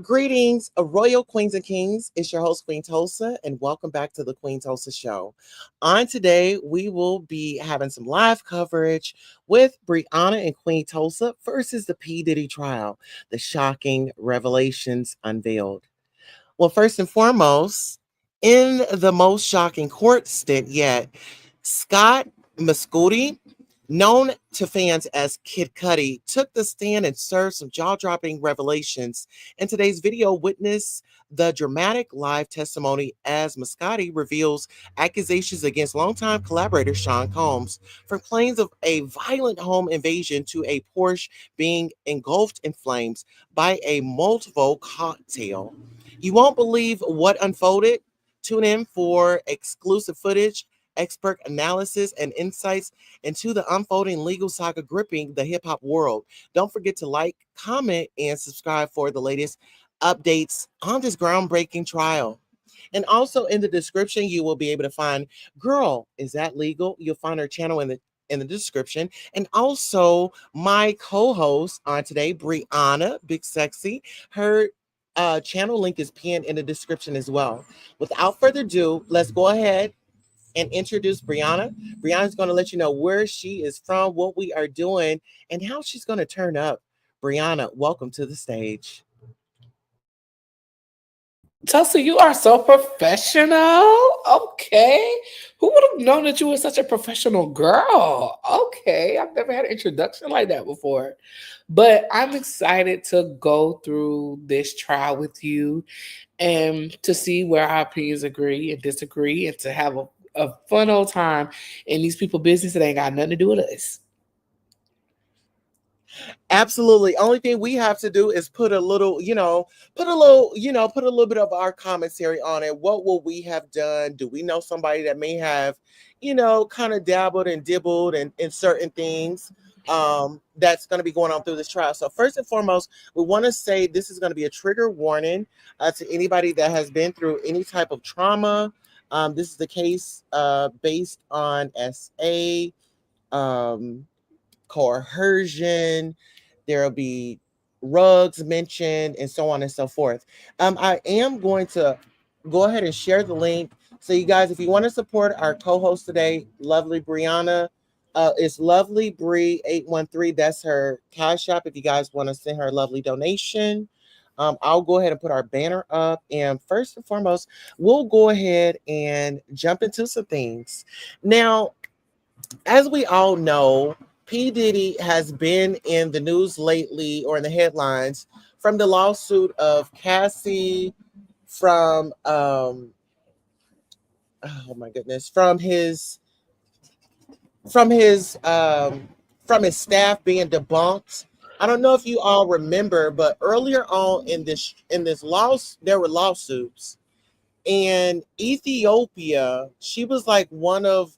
Greetings, royal queens and kings. It's your host, Queen Tulsa, and welcome back to the Queen Tulsa Show. On today, we will be having some live coverage with Brianna and Queen Tulsa versus the P. Diddy trial, the shocking revelations unveiled. Well, first and foremost, in the most shocking court stint yet, Scott Muscudi, known to fans as Kid Cudi, took the stand and served some jaw-dropping revelations. In today's video, witness the dramatic live testimony as Muscudi reveals accusations against longtime collaborator Sean Combs, from claims of a violent home invasion to a Porsche being engulfed in flames by a Molotov cocktail. You won't believe what unfolded. Tune in for exclusive footage, expert analysis, and insights into the unfolding legal saga gripping the hip hop world. Don't forget to like, comment, and subscribe for the latest updates on this groundbreaking trial. And also in the description, you will be able to find Girl, Is That Legal? You'll find her channel in the description. And also my co-host on today, Brianna, Big Sexy. Her channel link is pinned in the description as well. Without further ado, let's go ahead and introduce Brianna. Brianna's going to let you know where she is from, what we are doing, and how she's going to turn up. Brianna, welcome to the stage. Tulsa, you are so professional. Okay. Who would have known that you were such a professional girl? Okay. I've never had an introduction like that before. But I'm excited to go through this trial with you and to see where our opinions agree and disagree and to have a fun old time in these people's business that ain't got nothing to do with us. Absolutely. Only thing we have to do is put a little bit of our commentary on it. What will we have done? Do we know somebody that may have, kind of dabbled and dibbled in certain things that's going to be going on through this trial? So first and foremost, we want to say this is going to be a trigger warning to anybody that has been through any type of trauma. This is the case based on SA, coercion. There'll be rugs mentioned and so on and so forth. I am going to go ahead and share the link. So you guys, if you want to support our co-host today, lovely Brianna, it's lovely Bree 813. That's her cash app if you guys want to send her a lovely donation. I'll go ahead and put our banner up. And first and foremost, we'll go ahead and jump into some things. Now, as we all know, P. Diddy has been in the news lately, or in the headlines, from the lawsuit of Cassie, from oh my goodness, from his staff being debunked. I don't know if you all remember, but earlier on in this lawsuit, there were lawsuits, and Ethiopia, she was like one of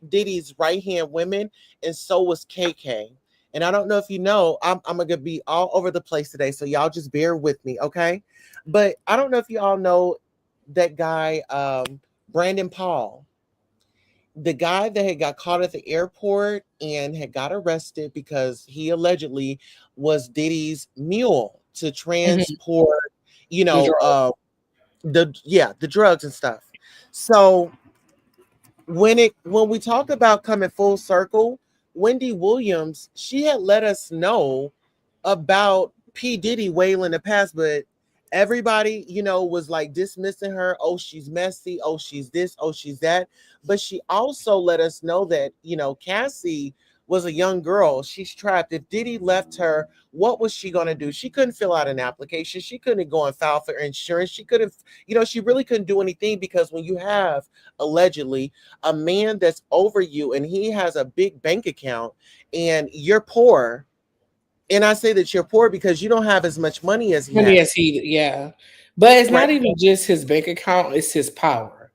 Diddy's right-hand women, and so was KK. And I don't know if you know, I'm gonna be all over the place today, so y'all just bear with me, okay? But I don't know if you all know that guy, Brandon Paul, the guy that had got caught at the airport and had got arrested because he allegedly was Diddy's mule to transport, the drugs and stuff. So when we talk about coming full circle, Wendy Williams, she had let us know about P. Diddy way in the past, but everybody, was like dismissing her. Oh, she's messy. Oh, she's this. Oh, she's that. But she also let us know that, Cassie was a young girl. She's trapped. If Diddy left her, what was she going to do? She couldn't fill out an application. She couldn't go and file for insurance. She couldn't, she really couldn't do anything because when you have allegedly a man that's over you and he has a big bank account and you're poor, and I say that you're poor because you don't have as much money as he Money has, as he, yeah. But it's right? not even just his bank account, it's his power.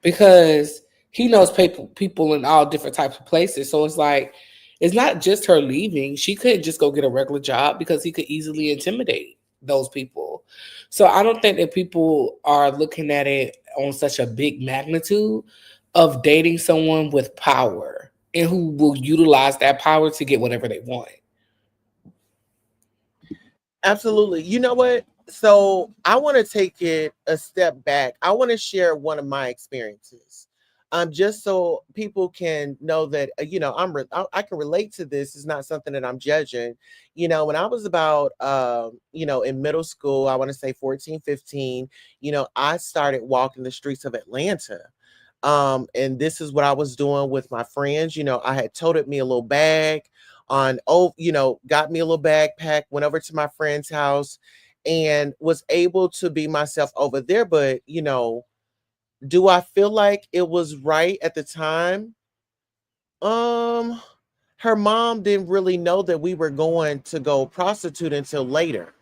Because he knows people in all different types of places. So it's like, it's not just her leaving. She couldn't just go get a regular job because he could easily intimidate those people. So I don't think that people are looking at it on such a big magnitude of dating someone with power and who will utilize that power to get whatever they want. Absolutely. You know what? So I want to take it a step back. I want to share one of my experiences. Just so people can know that I can relate to this. It's not something that I'm judging. When I was about in middle school, I want to say 14, 15. I started walking the streets of Atlanta. And this is what I was doing with my friends. I had toted me a little bag on, got me a little backpack, went over to my friend's house and was able to be myself over there. But, do I feel like it was right at the time? Um, Her mom didn't really know that we were going to go prostitute until later.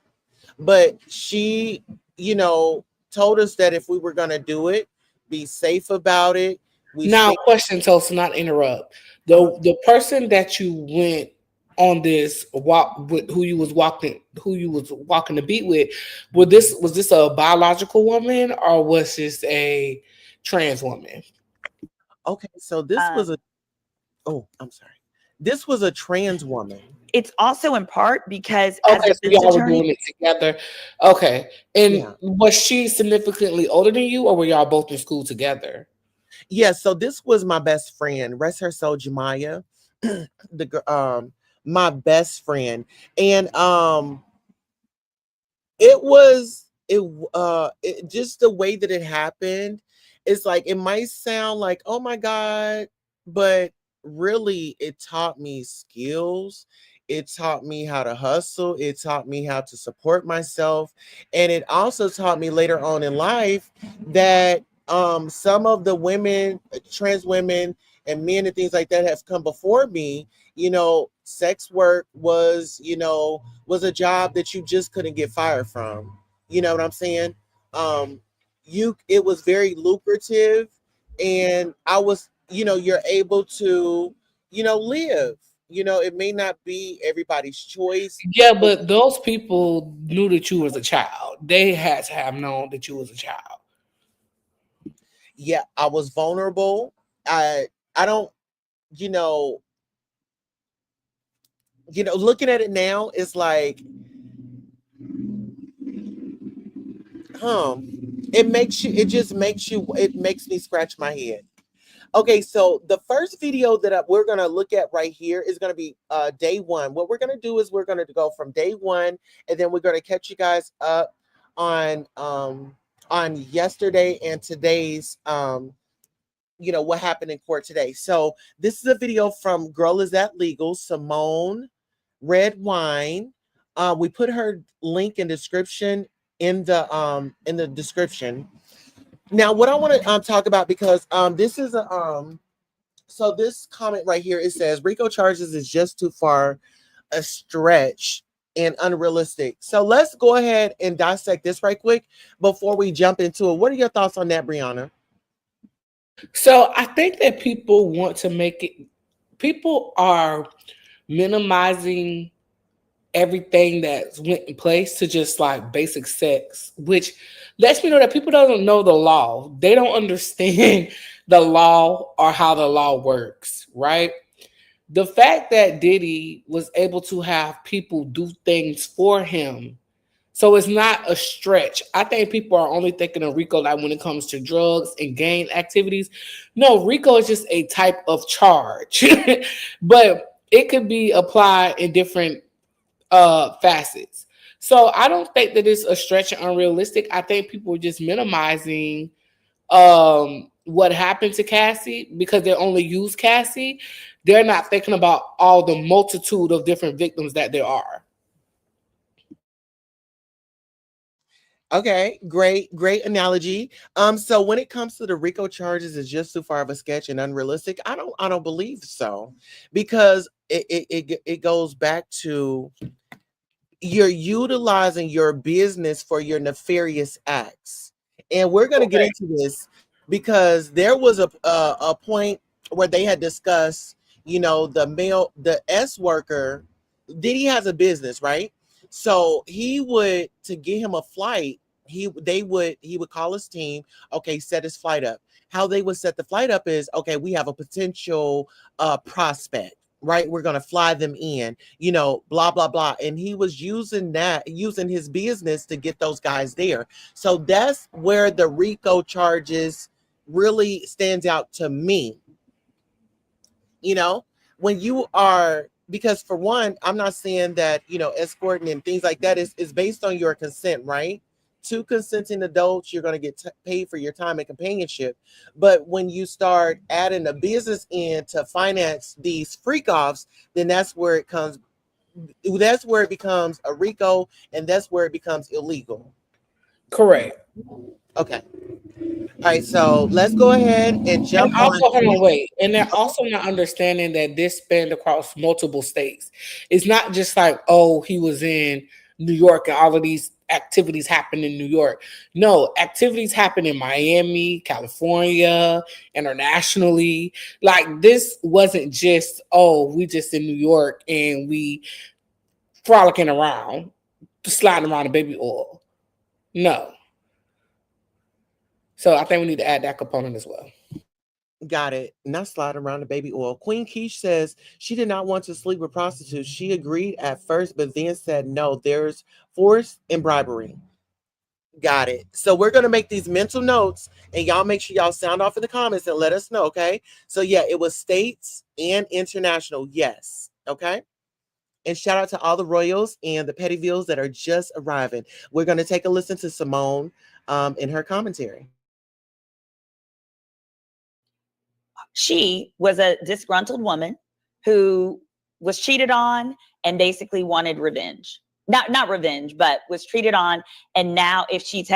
But she, you know, told us that if we were going to do it, be safe about it. We Now, stay. question, Toast, not interrupt. Uh-huh. The person that you went on this walk with, who you was walking the beat with, was this a biological woman or was this a trans woman? Okay, so this was a, Um, oh, I'm sorry. This was a trans woman. it's also in part because as Okay, a so defense y'all were attorney, doing it together. Okay, and Yeah. was she significantly older than you, or were y'all both in school together? Yeah, so this was my best friend, rest her soul, Jemiah, my best friend, and it was just the way that it happened. It's like it might sound like, oh my god, but really, it taught me skills. It taught me how to hustle. It taught me how to support myself, and it also taught me later on in life that some of the women, trans women, and men and things like that have come before me. Sex work was a job that you just couldn't get fired from. You know what I'm saying? Um, it was very lucrative, and I was, you're able to, live. It may not be everybody's choice. Yeah, but those people knew that you was a child. They had to have known that you was a child. Yeah, I was vulnerable. I don't, you know, looking at it now, it's like, it makes me scratch my head. Okay, so the first video that we're gonna look at right here is gonna be day one. What we're gonna do is we're gonna go from day one, and then we're gonna catch you guys up on yesterday and today's what happened in court today. So this is a video from Girl Is That Legal, Simone Red Wine. We put her link in the description. Now, what I want to talk about, because this is a so this comment right here, it says RICO charges is just too far a stretch and unrealistic. So let's go ahead and dissect this right quick before we jump into it. What are your thoughts on that, Brianna? So I think that people want to make it. People are minimizing everything that's went in place to just like basic sex, which lets me know that people don't know the law. They don't understand the law or how the law works, right? The fact that Diddy was able to have people do things for him So it's not a stretch. I think people are only thinking of RICO like when it comes to drugs and gang activities. No, RICO is just a type of charge, but it could be applied in different facets. So I don't think that it's a stretch and unrealistic. I think people are just minimizing what happened to Cassie because they only use Cassie. They're not thinking about all the multitude of different victims that there are. Okay, great analogy. So when it comes to the RICO charges, is just too far of a sketch and unrealistic. I don't believe so, because it goes back to you're utilizing your business for your nefarious acts, and we're going to get Okay. into this because there was a point where they had discussed, the S worker. Diddy has a business, right? So he would, to get him a flight, he would call his team. Okay, set his flight up. How they would set the flight up is, okay, we have a potential prospect, right? We're going to fly them in, blah blah blah. And he was using his business to get those guys there. So that's where the RICO charges really stands out to me. you know when you are, because for one, I'm not saying that escorting and things like that is based on your consent, right? Two consenting adults, you're going to get paid for your time and companionship. But when you start adding a business in to finance these freak offs, then that's where it becomes a RICO, and that's where it becomes illegal. Correct. Okay. All right, so let's go ahead and And jump on. also, hold on, wait. And they're also not understanding that this spanned across multiple states. It's not just like, oh, he was in New York and all of these activities happen in New York. No, activities happen in Miami, California, internationally. Like this wasn't just, oh, we just in New York and we frolicking around, sliding around in baby oil. No. So I think we need to add that component as well. Got it. Not sliding around the baby oil. Queen Keish says she did not want to sleep with prostitutes. She agreed at first, but then said no, there's force and bribery. Got it. So we're going to make these mental notes, and y'all make sure y'all sound off in the comments and let us know, okay? So yeah, it was states and international. Yes. Okay. And shout out to all the royals and the Pettyvilles that are just arriving. We're going to take a listen to Simone in her commentary. She was a disgruntled woman who was cheated on and basically wanted revenge. Not revenge, but was treated on. And now if she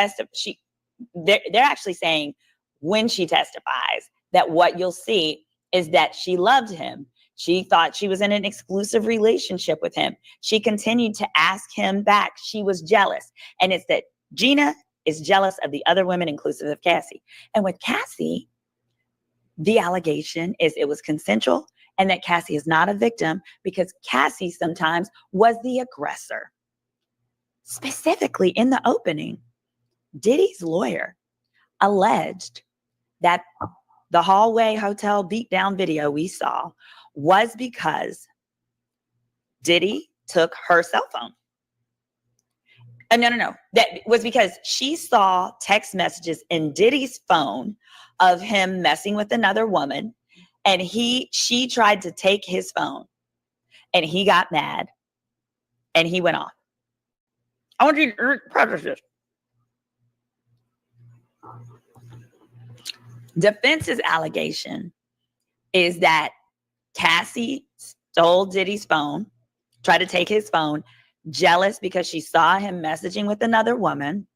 they're actually saying when she testifies that what you'll see is that she loved him. She thought she was in an exclusive relationship with him. She continued to ask him back. She was jealous. And it's that Gina is jealous of the other women, inclusive of Cassie. And with Cassie, the allegation is it was consensual and that Cassie is not a victim because Cassie sometimes was the aggressor. Specifically in the opening, Diddy's lawyer alleged that the hallway hotel beatdown video we saw was because Diddy took her cell phone. No. That was because she saw text messages in Diddy's phone of him messing with another woman, and she tried to take his phone, and he got mad, and he went off. I want you to process this. Defense's allegation is that Cassie stole Diddy's phone, tried to take his phone, jealous because she saw him messaging with another woman,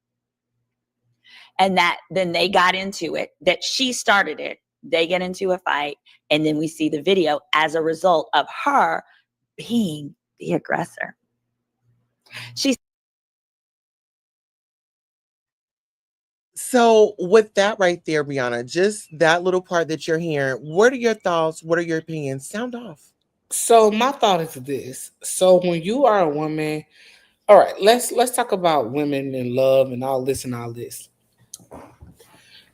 and that then they got into it, that she started it. They get into a fight, and then we see the video as a result of her being the aggressor. So with that right there, Brianna, just that little part that you're hearing, what are your thoughts? What are your opinions? Sound off. So my thought is this. So when you are a woman, all right, let's talk about women and love and all this and all this.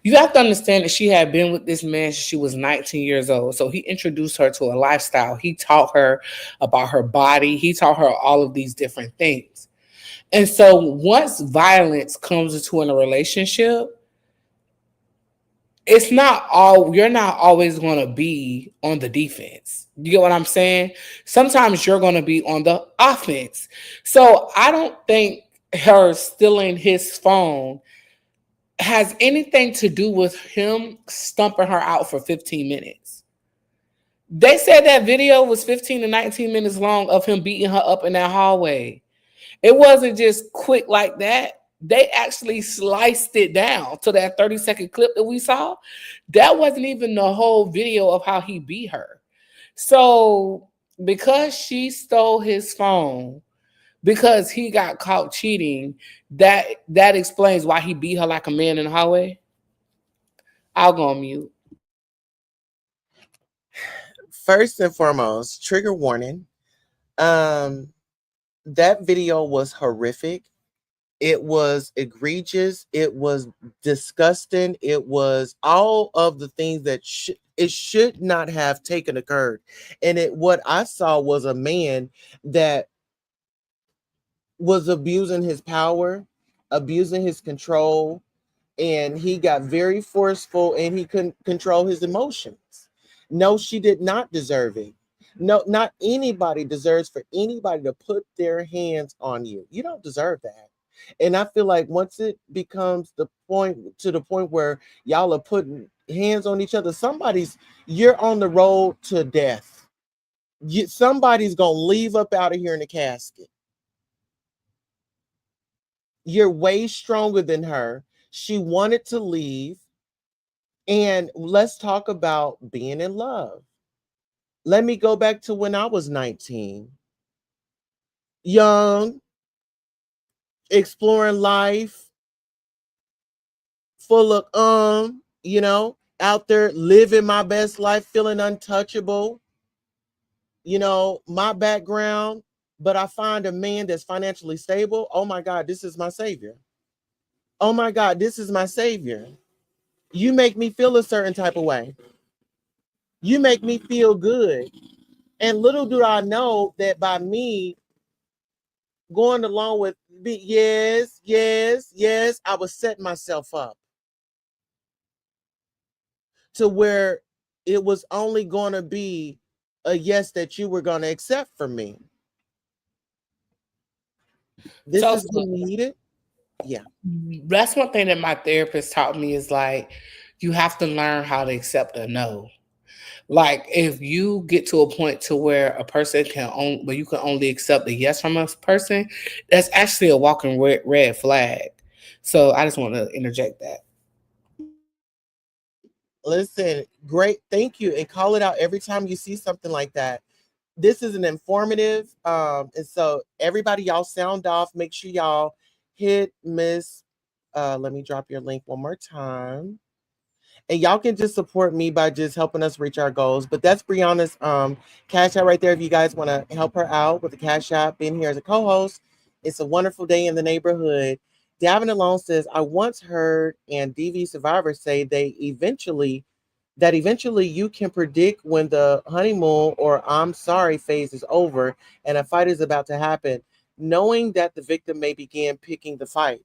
You have to understand that she had been with this man since she was 19 years old. So he introduced her to a lifestyle. He taught her about her body. He taught her all of these different things. And so once violence comes into in a relationship, it's not all you're not always going to be on the defense. You get what I'm saying? Sometimes you're going to be on the offense. So I don't think her stealing his phone has anything to do with him stumping her out for 15 minutes. They said that video was 15 to 19 minutes long of him beating her up in that hallway. It wasn't just quick like that. They actually sliced it down to that 30-second clip that we saw. That wasn't even the whole video of how he beat her. So, because she stole his phone, because he got caught cheating, that explains why he beat her like a man in the hallway. I'll go on mute. First and foremost, trigger warning. Um, that video was horrific. It was egregious. It was disgusting. It was all of the things that it should not have taken occurred. And what I saw was a man that was abusing his power, abusing his control, and he got very forceful and he couldn't control his emotions. No, she did not deserve it. No, not anybody deserves for anybody to put their hands on you. You don't deserve that. And I feel like once it becomes the point where y'all are putting hands on each other, you're on the road to death. Somebody's gonna leave up out of here in a casket. You're way stronger than her. She wanted to leave. And let's talk about being in love. Let me go back to when I was 19. Young, exploring life, full of out there living my best life, feeling untouchable. My background, but I find a man that's financially stable. Oh my God, this is my savior. Oh my God, this is my savior. You make me feel a certain type of way. You make me feel good. And little do I know that by me going along with yes, yes, yes, I was setting myself up to where it was only going to be a yes that you were going to accept from me. This So is what we needed. Yeah. that's one thing that my therapist taught me is like you have to learn how to accept a no. Like if you get to a point to where a person where you can only accept a yes from a person, that's actually a walking red flag. So I just want to interject that. Listen, great. Thank you. And call it out every time you see something like that. This is an informative. And so everybody, y'all sound off. Make sure y'all hit Miss. Let me drop your link one more time. And y'all can just support me by just helping us reach our goals. But that's Brianna's cash app right there. If you guys want to help her out with the cash app, being here as a co-host, it's a wonderful day in the neighborhood. Davin Alone says, I once heard and DV survivors say eventually you can predict when the honeymoon or I'm sorry phase is over and a fight is about to happen, knowing that the victim may begin picking the fight.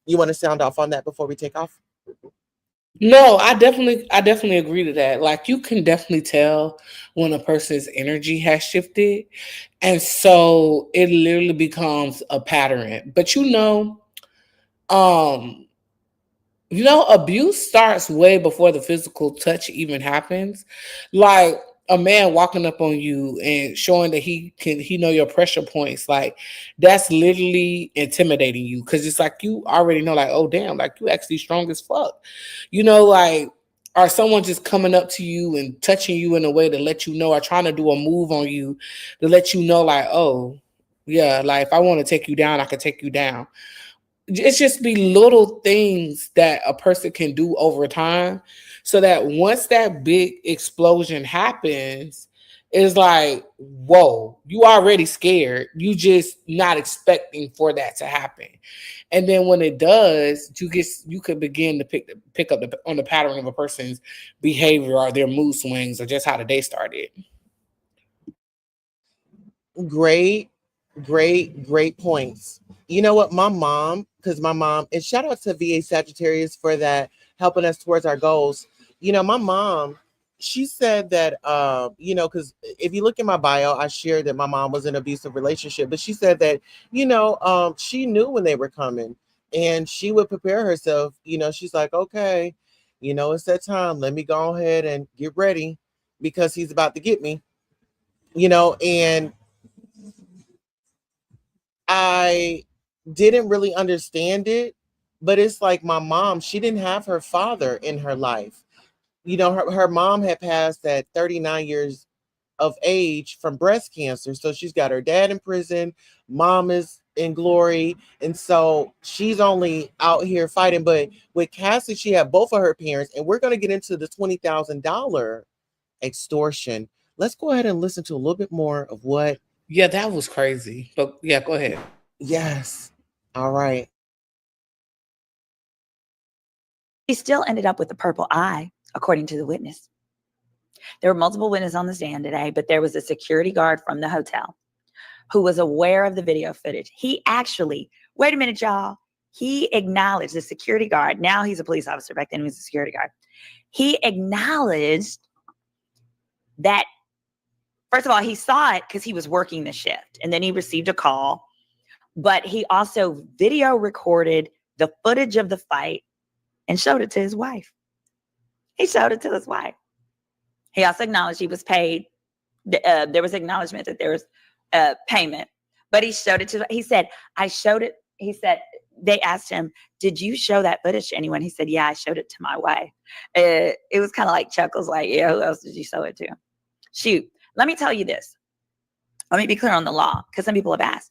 You want to sound off on that before we take off? No, I definitely agree to that. Like you can definitely tell when a person's energy has shifted. And so it literally becomes a pattern. But um abuse starts way before the physical touch even happens. Like a man walking up on you and showing that he know your pressure points, like that's literally intimidating you because it's like you already know, like, oh damn, like you actually strong as fuck. Like or someone just coming up to you and touching you in a way to let you know or trying to do a move on you to let you know, like, oh yeah, like if I want to take you down, I can take you down. It's just be little things that a person can do over time so that once that big explosion happens, it's like, whoa, you already scared, you just not expecting for that to happen. And then when it does, you could begin to pick up on the pattern of a person's behavior or their mood swings or just how the day started. Great. Great points. You know what? My mom, because my mom, and shout out to VA Sagittarius for that, helping us towards our goals. You know, my mom, she said that, because if you look in my bio, I shared that my mom was in an abusive relationship, but she said that, she knew when they were coming and she would prepare herself. She's like, okay, it's that time. Let me go ahead and get ready because he's about to get me, and I didn't really understand it, but it's like my mom, she didn't have her father in her life. Her mom had passed at 39 years of age from breast cancer. So she's got her dad in prison, mom is in glory. And so she's only out here fighting. But with Cassie, she had both of her parents. And we're going to get into the $20,000 extortion. Let's go ahead and listen to a little bit more of what. Yeah, that was crazy. But yeah, go ahead. Yes. All right. She still ended up with the purple eye, according to the witness. There were multiple witnesses on the stand today, but there was a security guard from the hotel who was aware of the video footage. He actually, wait a minute, y'all. He acknowledged, the security guard, now he's a police officer, back then he was a security guard. He acknowledged that, first of all, he saw it because he was working the shift, and then he received a call, but he also video recorded the footage of the fight and showed it to his wife. He showed it to his wife. He also acknowledged he was paid. There was acknowledgement that there was payment, but he showed it to, he said, I showed it. He said, they asked him, did you show that footage to anyone? He said, yeah, I showed it to my wife. It was kind of like chuckles, like, yeah, who else did you show it to? Shoot, let me tell you this. Let me be clear on the law, because some people have asked.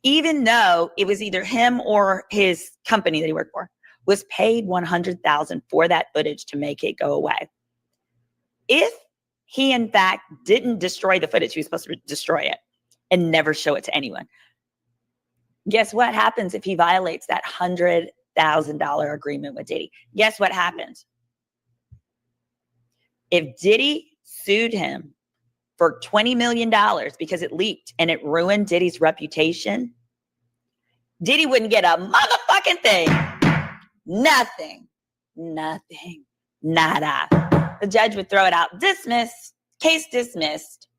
Even though it was either him or his company that he worked for was paid $100,000 for that footage to make it go away. If he, in fact, didn't destroy the footage, he was supposed to destroy it and never show it to anyone. Guess what happens if he violates that $100,000 agreement with Diddy? Guess what happens? If Diddy sued him for $20 million because it leaked and it ruined Diddy's reputation, Diddy wouldn't get a motherfucking thing. Nothing. Nada. The judge would throw it out. Dismissed. Case dismissed.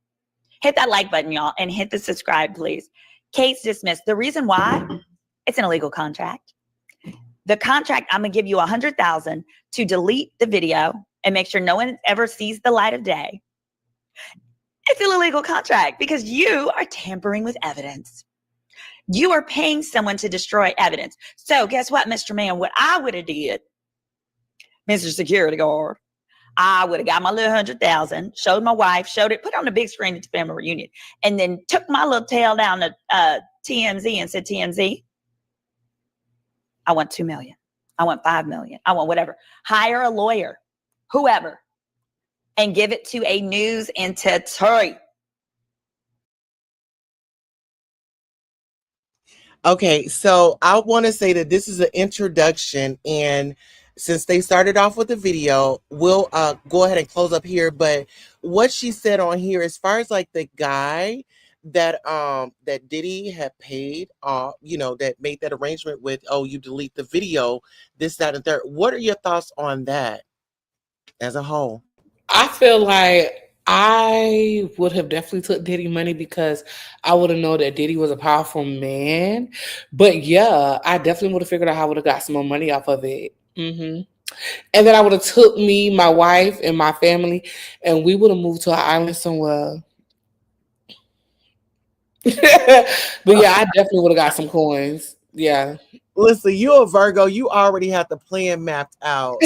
Hit that like button, y'all, and hit the subscribe, please. Case dismissed. The reason why, it's an illegal contract. The contract, I'm going to give you $100,000 to delete the video and make sure no one ever sees the light of day. It's an illegal contract because you are tampering with evidence. You are paying someone to destroy evidence. So guess what, Mr. Man? What I would have did, Mr. Security Guard, I would have got my little $100,000, showed my wife, showed it, put it on the big screen at the family reunion, and then took my little tail down to TMZ and said, TMZ, I want $2 million. I want $5 million. I want whatever. Hire a lawyer, whoever, and give it to a news entity. Okay, so I want to say that this is an introduction, and since they started off with the video, we'll go ahead and close up here. But what she said on here, as far as like the guy that Diddy had paid off, that made that arrangement with, oh, you delete the video, this, that, and third. What are your thoughts on that as a whole? I feel like I would have definitely took Diddy money because I would have known that Diddy was a powerful man. But yeah, I definitely would have figured out how I would have got some more money off of it. And then I would have took me, my wife, and my family, and we would have moved to an island somewhere. But yeah, I definitely would have got some coins. Yeah. Listen, you're a Virgo. You already have the plan mapped out.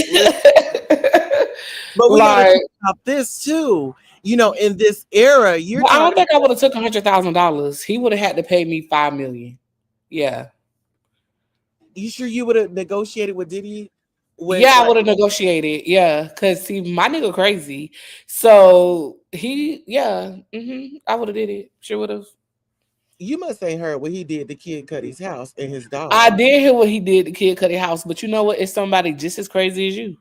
But we gotta talk about this too. In this era, I don't think I would have took $100,000. He would have had to pay me $5 million. Yeah. You sure you would have negotiated with Diddy? I would have negotiated. Yeah, because see, my nigga crazy. So I would have did it. Sure would have. You must ain't heard what he did to Kid Cudi's house and his dog. I did hear what he did to Kid Cudi's house, but you know what? It's somebody just as crazy as you.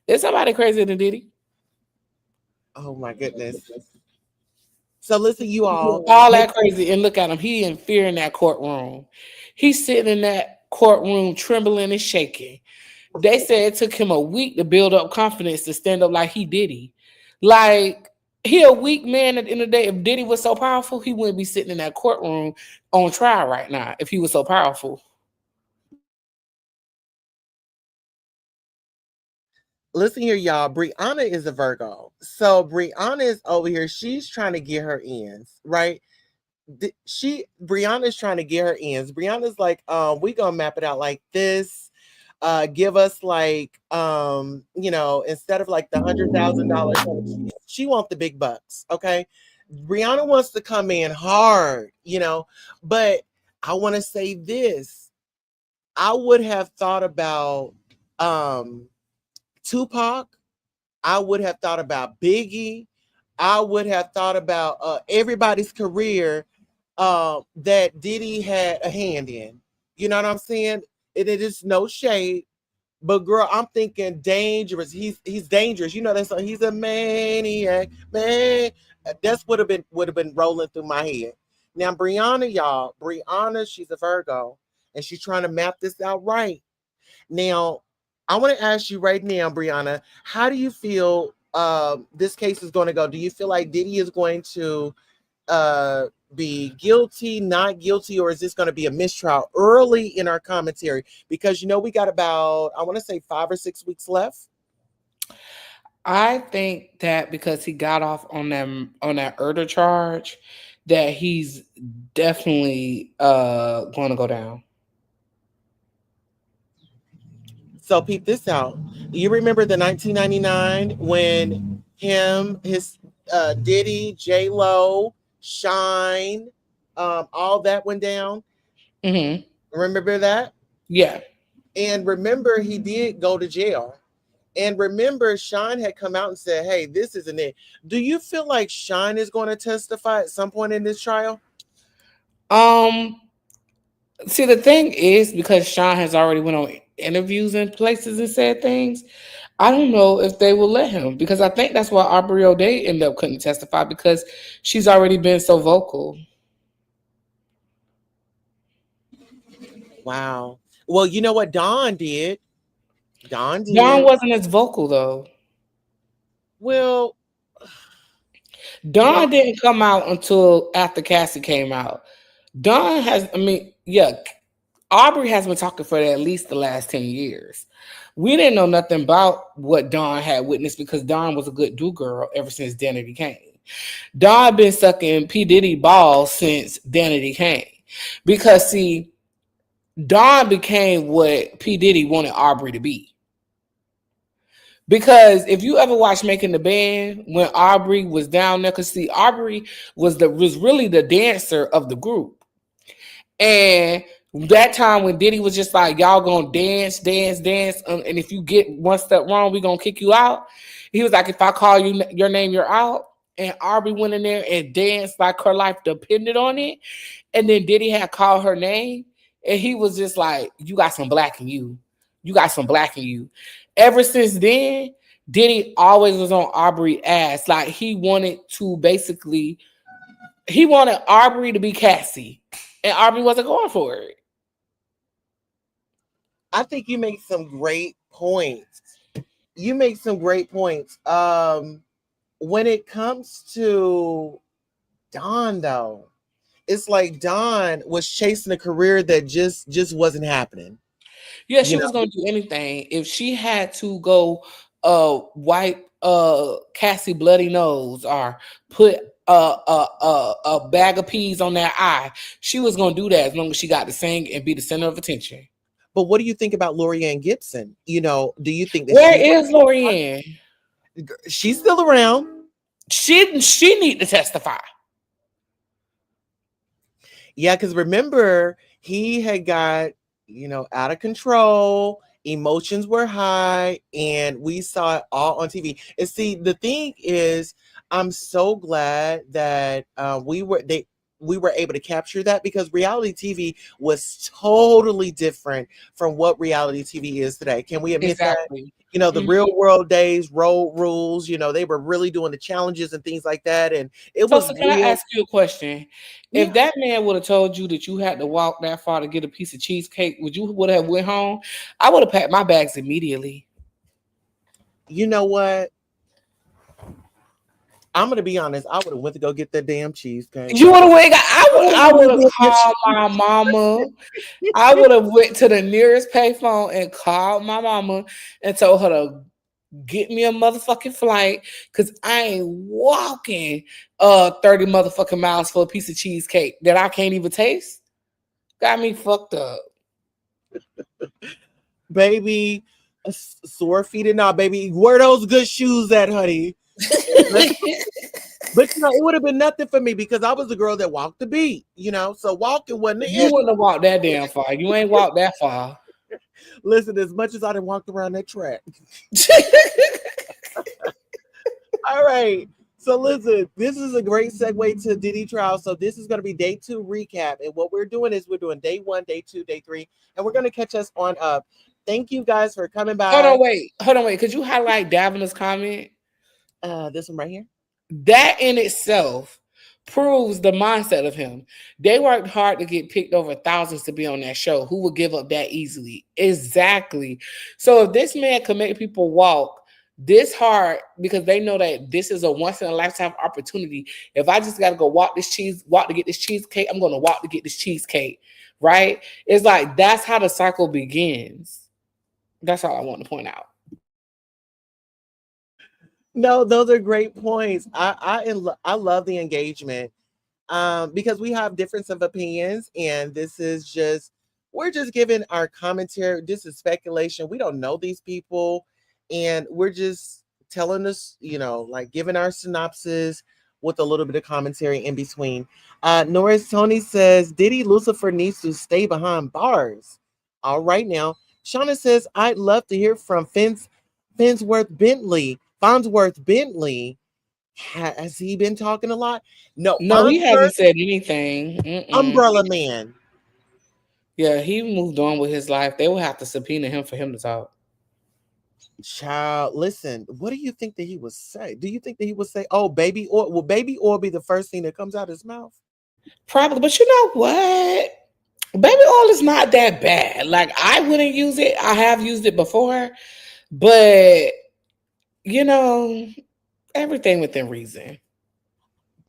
It's somebody crazier than Diddy. Oh my goodness. So listen, you all. All that crazy, and look at him. He in fear in that courtroom. He's sitting in that courtroom, trembling and shaking. They said it took him a week to build up confidence to stand up like he Diddy. Like he a weak man at the end of the day. If Diddy was so powerful, he wouldn't be sitting in that courtroom on trial right now if he was so powerful. Listen here, y'all. Brianna is a Virgo. So Brianna is over here. She's trying to get her ends, right? Brianna's trying to get her ends. Brianna's like, we gonna map it out like this. Give us like instead of like the $100,000, she wants the big bucks. Okay. Brianna wants to come in hard, but I want to say this. I would have thought about Tupac. I would have thought about Biggie. I would have thought about everybody's career that Diddy had a hand in. You know what I'm saying? It is no shade, but girl, I'm thinking dangerous. He's dangerous. You know that song. He's a maniac, man. That's would have been rolling through my head. Now, Brianna, y'all, Brianna, she's a Virgo, and she's trying to map this out right. Now, I want to ask you right now, Brianna, how do you feel this case is going to go? Do you feel like Diddy is going to be guilty, not guilty, or is this going to be a mistrial early in our commentary? Because we got about, I want to say 5 or 6 weeks left. I think that because he got off on that murder charge, that he's definitely going to go down. So peep this out. You remember the 1999 when his Diddy, J Lo, Shine, all that went down. Mm-hmm. Remember that? Yeah. And remember, he did go to jail. And remember, Shine had come out and said, "Hey, this isn't it." Do you feel like Shine is going to testify at some point in this trial? See, the thing is, because Sean has already went on interviews in places and said things, I don't know if they will let him, because I think that's why Aubrey O'Day ended up couldn't testify, because she's already been so vocal. Wow. Well, you know what Dawn did? Dawn Dawn did. wasn't as vocal though. Well, Dawn didn't come out until after Cassie came out. Dawn has, Aubrey has been talking for at least the last 10 years. We didn't know nothing about what Dawn had witnessed because Dawn was a good do girl ever since Danity came. Dawn been sucking P. Diddy balls since Danity came. Because see, Dawn became what P. Diddy wanted Aubrey to be. Because if you ever watch Making the Band, when Aubrey was down there, because see, Aubrey was really the dancer of the group. And that time when Diddy was just like, y'all gonna dance, and if you get one step wrong, we gonna kick you out. He was like, if I call you your name, you're out. And Aubrey went in there and danced like her life depended on it. And then Diddy had called her name, and he was just like, you got some black in you. You got some black in you. Ever since then, Diddy always was on Aubrey's ass. Like he wanted Aubrey to be Cassie. And Aubrey wasn't going for it. I think you make some great points. When it comes to Dawn, though, it's like Dawn was chasing a career that just wasn't happening. Yeah, she was gonna do anything. If she had to go wipe Cassie bloody nose or put a bag of peas on that eye, she was gonna do that as long as she got to sing and be the center of attention. But what do you think about Lorianne Gibson? Do you think that where is Lorianne? She's still around. She need to testify. Yeah, because remember, he had got, out of control. Emotions were high, and we saw it all on TV. And see, the thing is, I'm so glad that we were able to capture that, because reality TV was totally different from what reality TV is today. Can we admit that? Exactly. You know, the real Mhm. world days, road rules, you know, they were really doing the challenges and things like that. And it was So can I real. ask you a question? If Yeah. that man would have told you that you had to walk that far to get a piece of cheesecake, would have went home? I would have packed my bags immediately. You know what? I'm gonna be honest. I would have went to go get that damn cheesecake. You would have went. I would I have would went have to get called my mama. I would have went to the nearest payphone and called my mama and told her to get me a motherfucking flight, because I ain't walking 30 motherfucking miles for a piece of cheesecake that I can't even taste. Got me fucked up. baby. Sore feet and all, baby. Where those good shoes at, honey? But you know, it would have been nothing for me because I was the girl that walked the beat, you know. So walking wasn't the You issue. wouldn't have walked that damn far. You ain't walked that far. Listen, as much as I done walked around that track. All right. So listen, this is a great segue to Diddy trial. So this is going to be day 2 recap. And what we're doing is we're doing day 1, day 2, day 3, and we're going to catch us on up. Thank you guys for coming by. Hold on, wait. Could you highlight Davena's comment? This one right here. That in itself proves the mindset of him. They worked hard to get picked over thousands to be on that show. Who would give up that easily? Exactly. So if this man could make people walk this hard because they know that this is a once in a lifetime opportunity. If I just gotta go walk to get this cheesecake, I'm gonna walk to get this cheesecake. Right? It's like that's how the cycle begins. That's all I want to point out. No, those are great points. I love the engagement, because we have difference of opinions, and this is just, we're just giving our commentary. This is speculation. We don't know these people, and we're just telling us, you know, like giving our synopsis with a little bit of commentary in between. Norris Tony says Diddy Lucifer needs to stay behind bars. All right now. Shauna says I'd love to hear from Farnsworth Bentley. Has he been talking a lot? No, No, he Farnsworth, hasn't said anything. Mm-mm. Umbrella Man. Yeah, he moved on with his life. They will have to subpoena him for him to talk. Child, listen, what do you think that he would say? Do you think that he would say, oh, baby oil? Will baby oil be the first thing that comes out of his mouth? Probably, but you know what? Baby oil is not that bad. Like I wouldn't use it. I have used it before, but you know, everything within reason.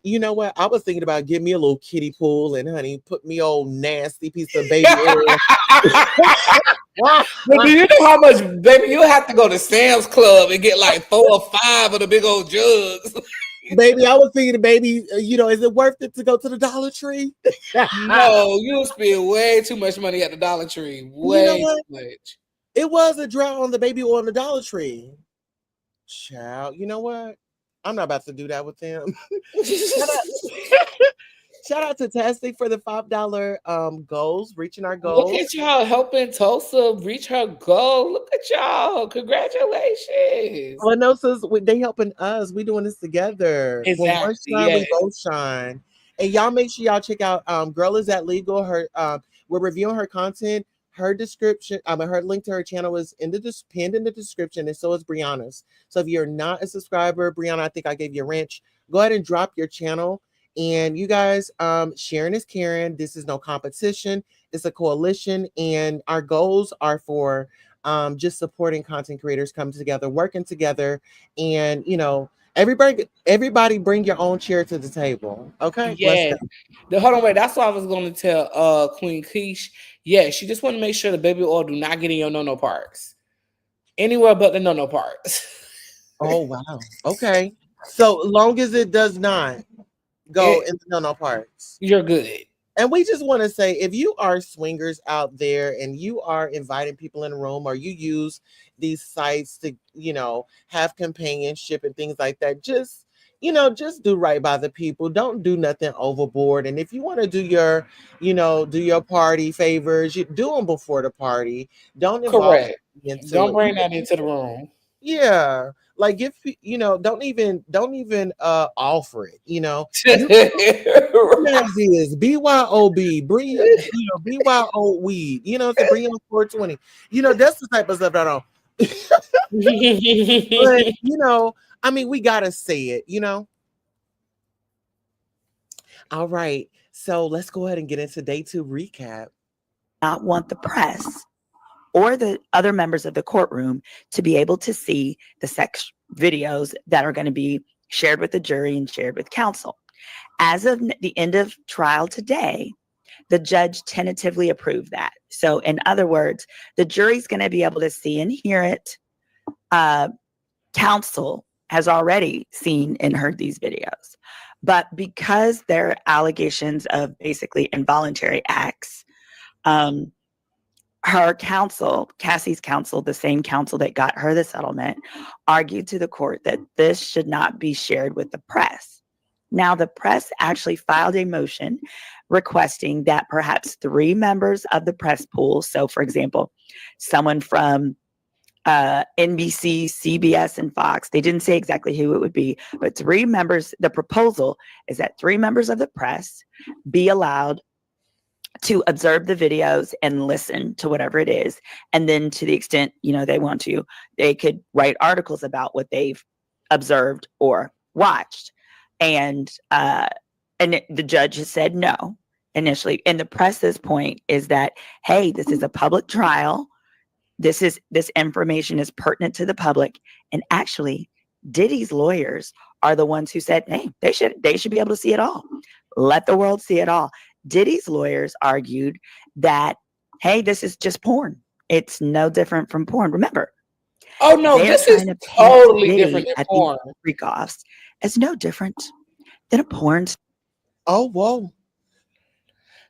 You know what? I was thinking about getting me a little kiddie pool and honey, put me old nasty piece of baby oil. But do you know how much, baby? You have to go to Sam's Club and get like 4 or 5 of the big old jugs. Baby, I was thinking, baby, you know, is it worth it to go to the Dollar Tree? No, you spend way too much money at the Dollar Tree. You know Way what? too much. It was a drought on the baby oil in the Dollar Tree. Child, you know what? I'm not about to do that with them. Shout out, shout out to Tastic for the $5 goals, reaching our Look goals. at y'all helping Tulsa reach her goal. Look at y'all. Congratulations. Well, no, sis, they helping us. We doing this together. When one Exactly. shine, Yeah. we both shine. And y'all make sure y'all check out Girl Is That Legal. Her we're reviewing her content. Her description, her link to her channel is in the pinned in the description, and so is Brianna's. So if you're not a subscriber, Brianna, I think I gave you a wrench. Go ahead and drop your channel. And you guys, sharing is caring. This is no competition. It's a coalition, and our goals are for just supporting content creators coming together, working together, and you know, everybody bring your own chair to the table. Okay, let's Yeah. go. Hold on, wait. That's what I was going to tell Queen Keish. Yeah, she just want to make sure the baby oil do not get in your no parts. Anywhere but the no parts. Oh wow. Okay. So long as it does not go It, in the no parts. you're good. And we just want to say, if you are swingers out there and you are inviting people in a room, or you use these sites to, you know, have companionship and things like that, just, you know, just do right by the people. Don't do nothing overboard. And if you want to do your, you know, do your party favors, you do them before the party. Don't involve Correct. into Don't it. bring that into the room. Yeah. Like if don't even offer it. You as is BYOB, bring BYO weed. Bring your 420. That's the type of stuff that I don't. But I mean, we gotta say it. All right. So let's go ahead and get into day 2 recap. Not want the press or the other members of the courtroom to be able to see the sex videos that are going to be shared with the jury and shared with counsel. As of the end of trial today, the judge tentatively approved that. So, in other words, the jury's going to be able to see and hear it. Counsel has already seen and heard these videos. But because they're allegations of basically involuntary acts, her counsel, Cassie's counsel, the same counsel that got her the settlement, argued to the court that this should not be shared with the press. Now, the press actually filed a motion requesting that perhaps 3 members of the press pool, so for example, someone from NBC, CBS, and Fox, they didn't say exactly who it would be, but 3 members, the proposal is that 3 members of the press be allowed to observe the videos and listen to whatever it is. And then to the extent, they want to, they could write articles about what they've observed or watched. And the judge has said no initially. And the press's point is that, hey, this is a public trial. This information is pertinent to the public. And actually, Diddy's lawyers are the ones who said, hey, they should be able to see it all. Let the world see it all. Diddy's lawyers argued that, hey, this is just porn. It's no different from porn. Remember? Oh no, this is totally different than porn. Freak-offs. It's no different than a porn. Oh, whoa.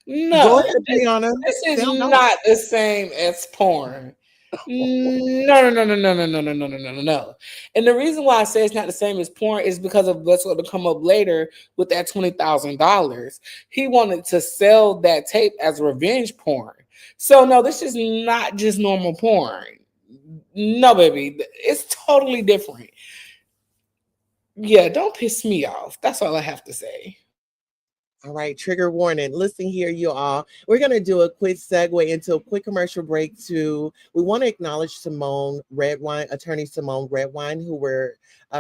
No, go ahead, Brianna. This is not the same as porn. No. And the reason why I say it's not the same as porn is because of what's going to come up later with that $20,000. He wanted to sell that tape as revenge porn. So no, this is not just normal porn. No, baby, it's totally different. Yeah, don't piss me off. That's all I have to say. All right, trigger warning. Listen here, you all. We're going to do a quick segue into a quick commercial break. We want to acknowledge Simone Redwine, attorney Simone Redwine, who we're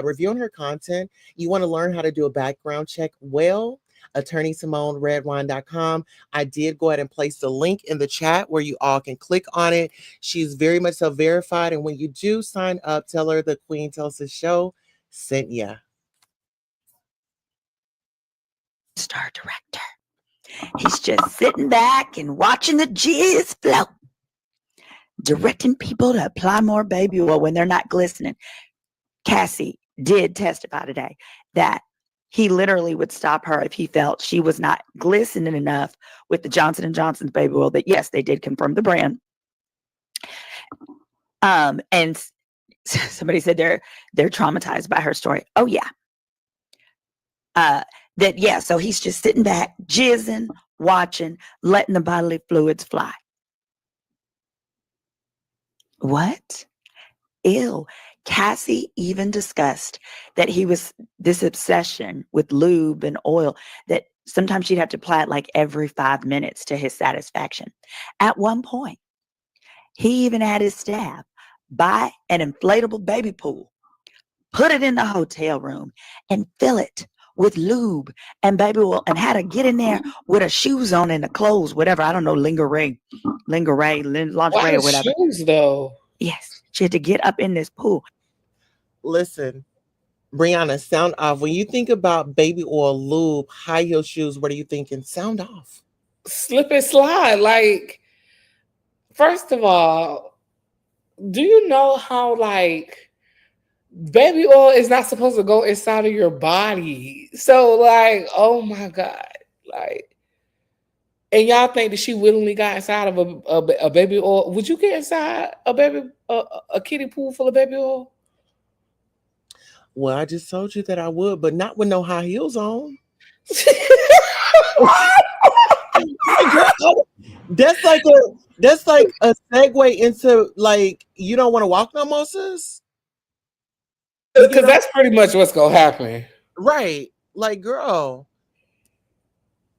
reviewing her content. You want to learn how to do a background check? Well, attorneysimoneredwine.com. I did go ahead and place the link in the chat where you all can click on it. She's very much so verified. And when you do sign up, tell her the Queen Tulsa Show sent ya. Star director. He's just sitting back and watching the jizz flow, directing people to apply more baby oil when they're not glistening. Cassie did testify today that he literally would stop her if he felt she was not glistening enough with the Johnson & Johnson's baby oil. That yes, they did confirm the brand. And somebody said they're traumatized by her story. Oh yeah. So he's just sitting back, jizzing, watching, letting the bodily fluids fly. What? Ew. Cassie even discussed that he was this obsession with lube and oil that sometimes she'd have to apply it like every 5 minutes to his satisfaction. At one point, he even had his staff buy an inflatable baby pool, put it in the hotel room, and fill it with lube and baby oil, and had to get in there with her shoes on and the clothes, whatever. I don't know, lingerie, lingerie, or whatever. Shoes, though? Yes, she had to get up in this pool. Listen, Brianna, sound off. When you think about baby oil, lube, high heel shoes, what are you thinking? Sound off. Slip and slide. Like, first of all, do you know how baby oil is not supposed to go inside of your body? So oh my God. And y'all think that she willingly got inside of a baby oil? Would you get inside a kiddie pool full of baby oil? Well, I just told you that I would, but not with no high heels on. That's like a segue into you don't want to walk no more, sis? You get Because what I'm that's pretty much what's gonna happen. right? Like, girl,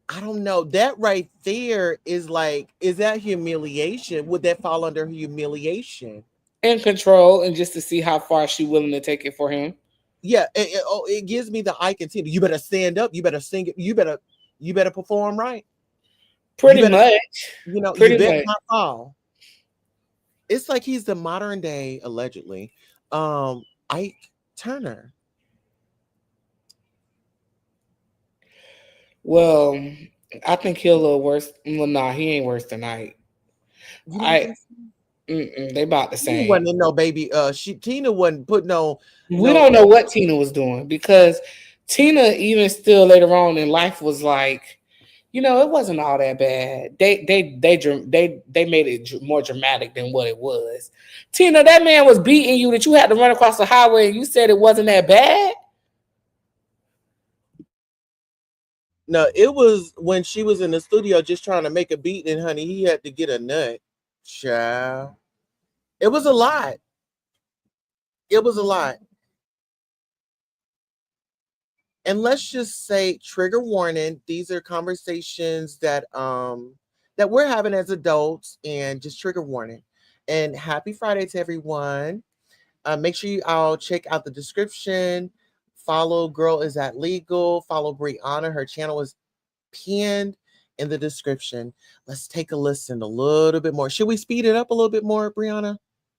I don't know. That right there is like, is that humiliation? Would that fall under humiliation? In control, and just to see how far she willing to take it for him. Yeah, it gives me the I continue. You better stand up. You better sing it. You better perform right. You Pretty better, much. you Pretty better much. not fall. It's like he's the modern day, allegedly, Ike Turner. Well, I think he'll a little worse. Well, nah, he ain't worse than Ike. You don't I think so? they about the Tina same. wasn't in no baby. Tina wasn't put We no. don't know what Tina was doing because Tina, even still later on in life, was like, it wasn't all that bad. They made it more dramatic than what it was. Tina, that man was beating you that you had to run across the highway, and you said it wasn't that bad. No, it was when she was in the studio just trying to make a beat, and honey, he had to get a nut. Child, it was a lot. It was a lot. And let's just say, trigger warning, these are conversations that we're having as adults, and just trigger warning. And happy Friday to everyone. Make sure you all check out the description. Follow Girl Is That Legal. Follow Brianna. Her channel is pinned in the description. Let's take a listen a little bit more. Should we speed it up a little bit more, Brianna?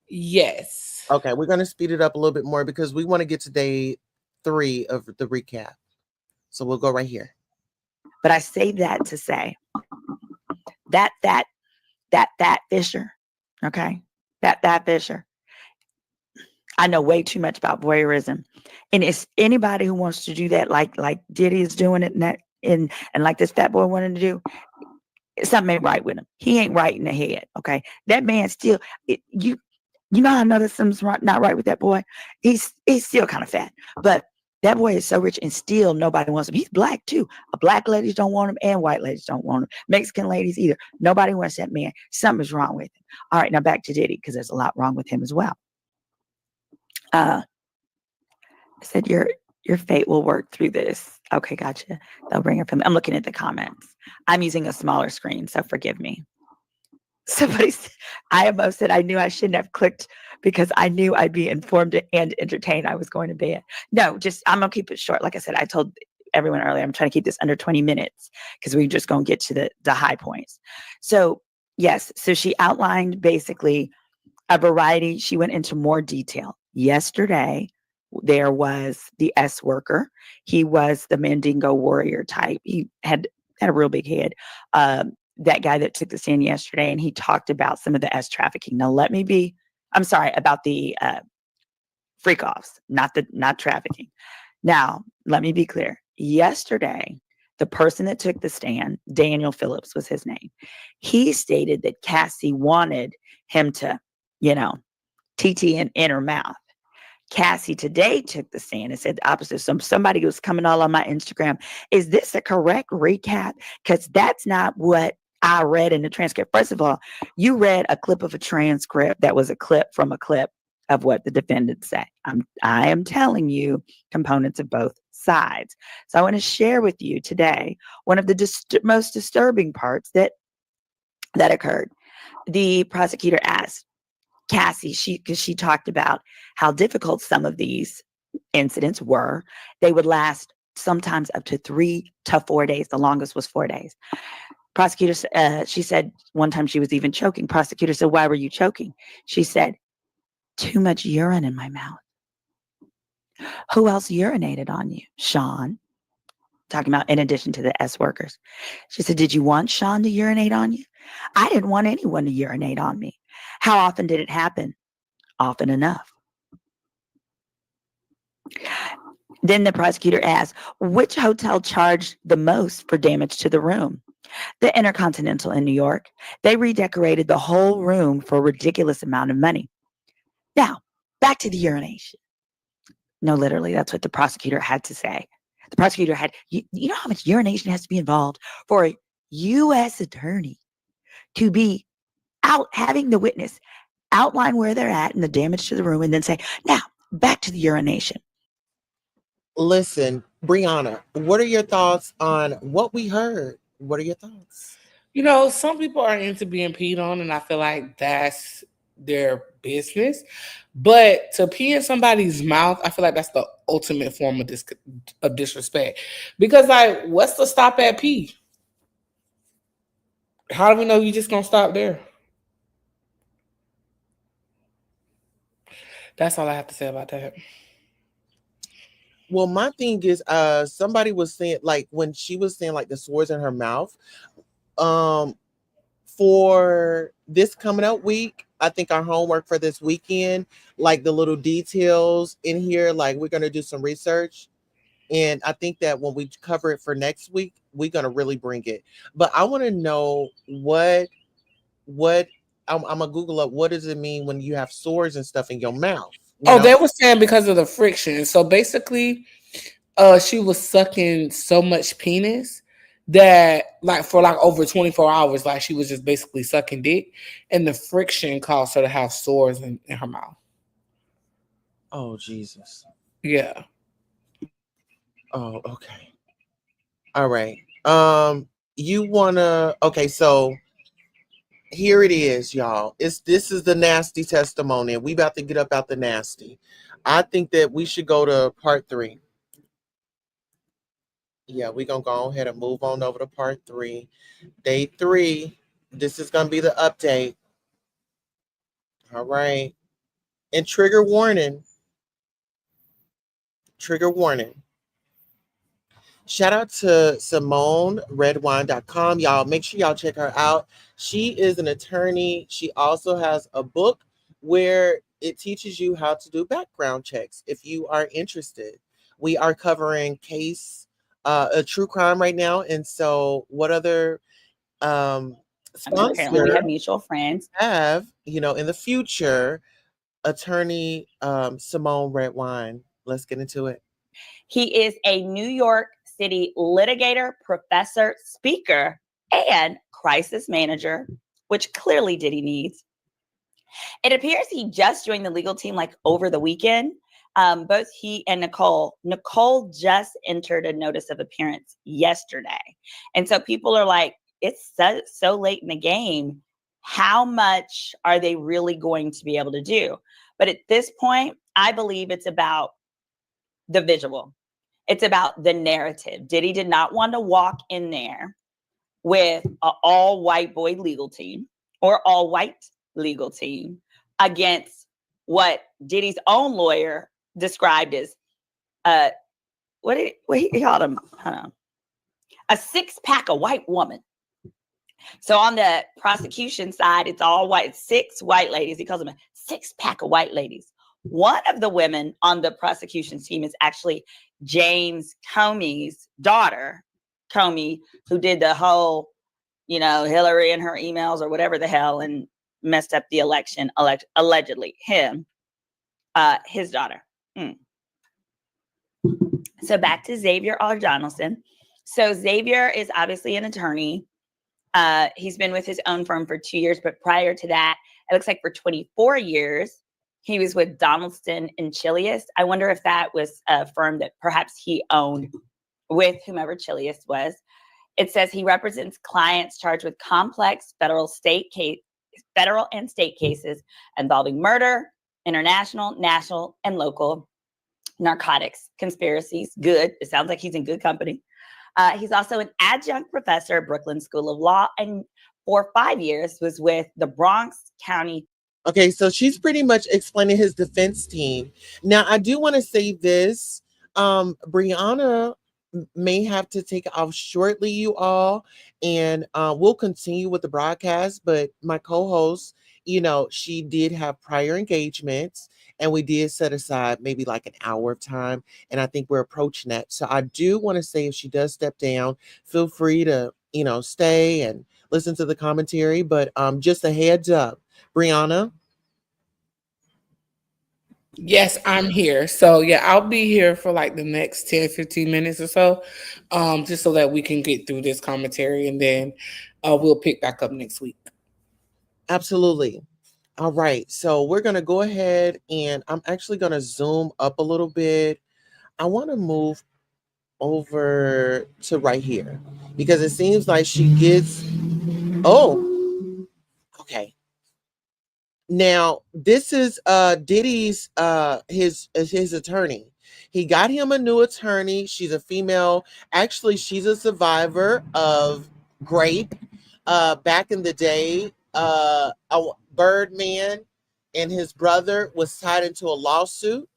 Yes. Okay, we're going to speed it up a little bit more because we want to get to day 3 of the recap. So we'll go right here. But I say that to say that Fisher, okay, that Fisher. I know way too much about voyeurism, and it's anybody who wants to do that, like Diddy is doing it, and like this fat boy wanted to do. Something ain't right with him. He ain't right in the head. Okay, that man still. You know how I know that something's not right with that boy. He's still kind of fat, but that boy is so rich, and still nobody wants him. He's black too. Black ladies don't want him, and white ladies don't want him. Mexican ladies either. Nobody wants that man. Something's wrong with him. All right, now back to Diddy, because there's a lot wrong with him as well. I said your fate will work through this. Okay, gotcha. They'll bring her from. I'm looking at the comments. I'm using a smaller screen, so forgive me. Somebody said, I almost said I knew I shouldn't have clicked because I knew I'd be informed and entertained. I was going to bed. No, just I'm gonna keep it short. Like I said, I told everyone earlier, I'm trying to keep this under 20 minutes because we're just gonna get to the high points. So yes, so she outlined basically a variety. She went into more detail. Yesterday, there was the S worker. He was the Mandingo warrior type. He had a real big head. That guy that took the stand yesterday, and he talked about some of the S trafficking. Now, I'm sorry, about the freak offs, not trafficking. Now, let me be clear. Yesterday, the person that took the stand, Daniel Phillips was his name, he stated that Cassie wanted him to, TT in her mouth. Cassie today took the stand and said the opposite. Somebody was coming all on my Instagram. Is this a correct recap? Because that's not what I read in the transcript. First of all, you read a clip of a transcript that was a clip from a clip of what the defendants say. I am telling you components of both sides. So I want to share with you today one of the most disturbing parts that occurred. The prosecutor asked Cassie, because she talked about how difficult some of these incidents were. They would last sometimes up to 3 to 4 days. The longest was 4 days. Prosecutor, she said one time she was even choking. Prosecutor said, "Why were you choking?" She said, "Too much urine in my mouth." Who else urinated on you? Sean. Talking about in addition to the S workers. She said, "Did you want Sean to urinate on you?" "I didn't want anyone to urinate on me." "How often did it happen?" "Often enough." Then the prosecutor asked, "Which hotel charged the most for damage to the room?" "The Intercontinental in New York. They redecorated the whole room for a ridiculous amount of money." Now, back to the urination. No, literally, that's what the prosecutor had to say. The prosecutor had, you know how much urination has to be involved for a U.S. attorney to be out having the witness outline where they're at and the damage to the room and then say, "Now, back to the urination." Listen, Brianna, what are your thoughts on what we heard? What are your thoughts? You know, some people are into being peed on, and I feel like that's their business. But to pee in somebody's mouth, I feel like that's the ultimate form of disrespect. Because, like, what's the stop at pee? How do we know you just gonna stop there? That's all I have to say about that. Well, my thing is, somebody was saying, like, when she was saying like the swords in her mouth, um, for this coming up week, I think our homework for this weekend, like the little details in here, like we're gonna do some research. And I think that when we cover it for next week, we're gonna really bring it. But I want to know what I'm gonna Google up what does it mean when you have swords and stuff in your mouth, you Oh, know? they were saying because of the friction. So basically, she was sucking so much penis that like for like over 24 hours, like she was just basically sucking dick, and the friction caused her to have sores in her mouth. Oh Jesus. Yeah. Oh, okay. All right. You wanna okay, so here it is, y'all. This is the nasty testimony. We about to get up out the nasty. I think that we should go to part 3. Yeah, we're gonna go ahead and move on over to part 3. Day 3. This is gonna be the update. All right. And trigger warning. Trigger warning. Shout out to SimoneRedWine.com. Y'all make sure y'all check her out. She is an attorney. She also has a book where it teaches you how to do background checks if you are interested. We are covering a true crime right now. And so what other I mean, apparently we sponsor have mutual friends. have, in the future, attorney Simone Redwine. Let's get into it. He is a New York City litigator, professor, speaker, and crisis manager, which clearly Diddy needs. It appears he just joined the legal team like over the weekend. Both he and Nicole just entered a notice of appearance yesterday. And so people are like, it's so late in the game. How much are they really going to be able to do? But at this point, I believe it's about the visual. It's about the narrative. Diddy did not want to walk in there with an all white boy legal team or all white legal team against what Diddy's own lawyer described as what he called him? Hold on. A 6-pack of white woman. So on the prosecution side, it's all white, 6 white ladies. He calls them a 6-pack of white ladies. One of the women on the prosecution team is actually James Comey's daughter, Comey, who did the whole, Hillary and her emails or whatever the hell and messed up the election, allegedly. His daughter. So back to Xavier R. Donaldson. So Xavier is obviously an attorney. He's been with his own firm for 2 years, but prior to that, it looks like for 24 years, he was with Donaldson and Chilius. I wonder if that was a firm that perhaps he owned with whomever Chilius was. It says he represents clients charged with complex federal and state cases involving murder, international, national, and local narcotics, conspiracies. Good. It sounds like he's in good company. He's also an adjunct professor at Brooklyn School of Law, and for 5 years was with the Bronx County. Okay, so she's pretty much explaining his defense team. Now, I do want to say this. Brianna may have to take off shortly, you all, and we'll continue with the broadcast. But my co-host, she did have prior engagements, and we did set aside maybe like an hour of time, and I think we're approaching that. So I do want to say, if she does step down, feel free to stay and listen to the commentary. But just a heads up, Brianna. Yes, I'm here. So yeah, I'll be here for like the next 10, 15 minutes or so. Just so that we can get through this commentary, and then we'll pick back up next week. Absolutely. All right. So we're going to go ahead, and I'm actually going to zoom up a little bit. I want to move over to right here because it seems like she gets. Oh, okay. Now, this is Diddy's his attorney. He got him a new attorney. She's a female. Actually, she's a survivor of rape. Back in the day, a Birdman and his brother was tied into a lawsuit.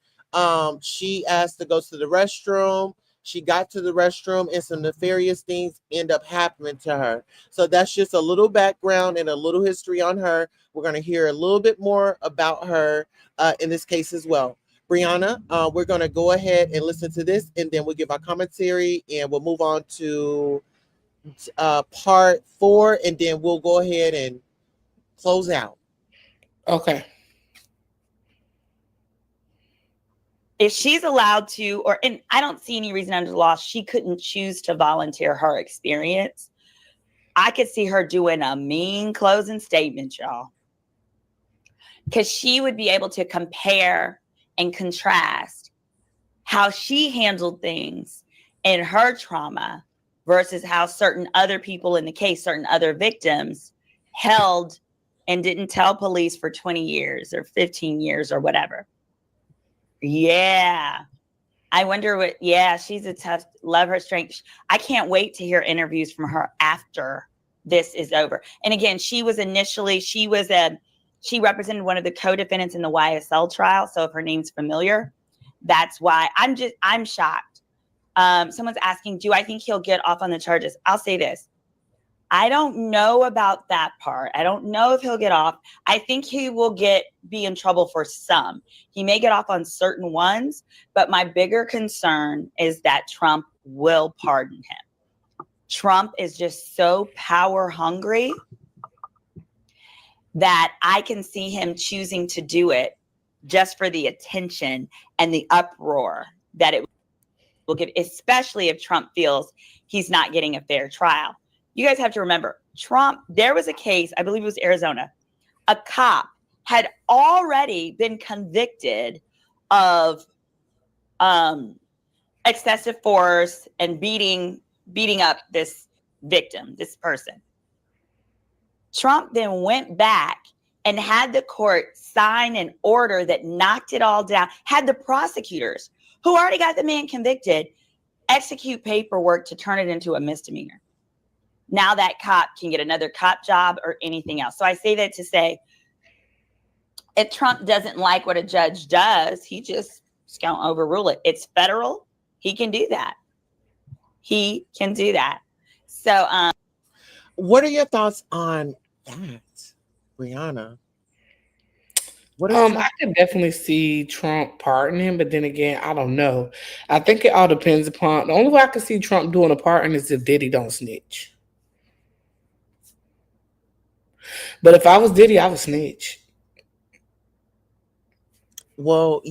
She asked to go to the restroom. She got to the restroom, and some nefarious things end up happening to her. So that's just a little background and a little history on her. We're going to hear a little bit more about her in this case as well. Brianna, we're going to go ahead and listen to this, and then we'll give our commentary, and we'll move on to part 4, and then we'll go ahead and close out. Okay. If she's allowed to, and I don't see any reason under the law she couldn't choose to volunteer her experience. I could see her doing a mean closing statement, y'all. Because she would be able to compare and contrast how she handled things in her trauma versus how certain other people in the case, certain other victims, held and didn't tell police for 20 years or 15 years or whatever. Yeah. I wonder what, she's a tough, love her strength. I can't wait to hear interviews from her after this is over. And again, she represented one of the co-defendants in the YSL trial. So if her name's familiar, that's why I'm shocked. Someone's asking, do I think he'll get off on the charges? I'll say this. I don't know about that part. I don't know if he'll get off. I think he will be in trouble for some. He may get off on certain ones, but my bigger concern is that Trump will pardon him. Trump is just so power hungry that I can see him choosing to do it just for the attention and the uproar that it will give, especially if Trump feels he's not getting a fair trial. You guys have to remember, Trump, there was a case, I believe it was Arizona, a cop had already been convicted of excessive force and beating up this victim, this person. Trump then went back and had the court sign an order that knocked it all down, had the prosecutors who already got the man convicted execute paperwork to turn it into a misdemeanor. Now that cop can get another cop job or anything else. So I say that to say, if Trump doesn't like what a judge does, he just going to overrule it. It's federal. He can do that. He can do that. So, what are your thoughts on that, Brianna? I can definitely see Trump pardoning him, but then again, I don't know. I think it all depends upon, the only way I can see Trump doing a pardon is if Diddy don't snitch. But if I was Diddy, I would snitch. Well,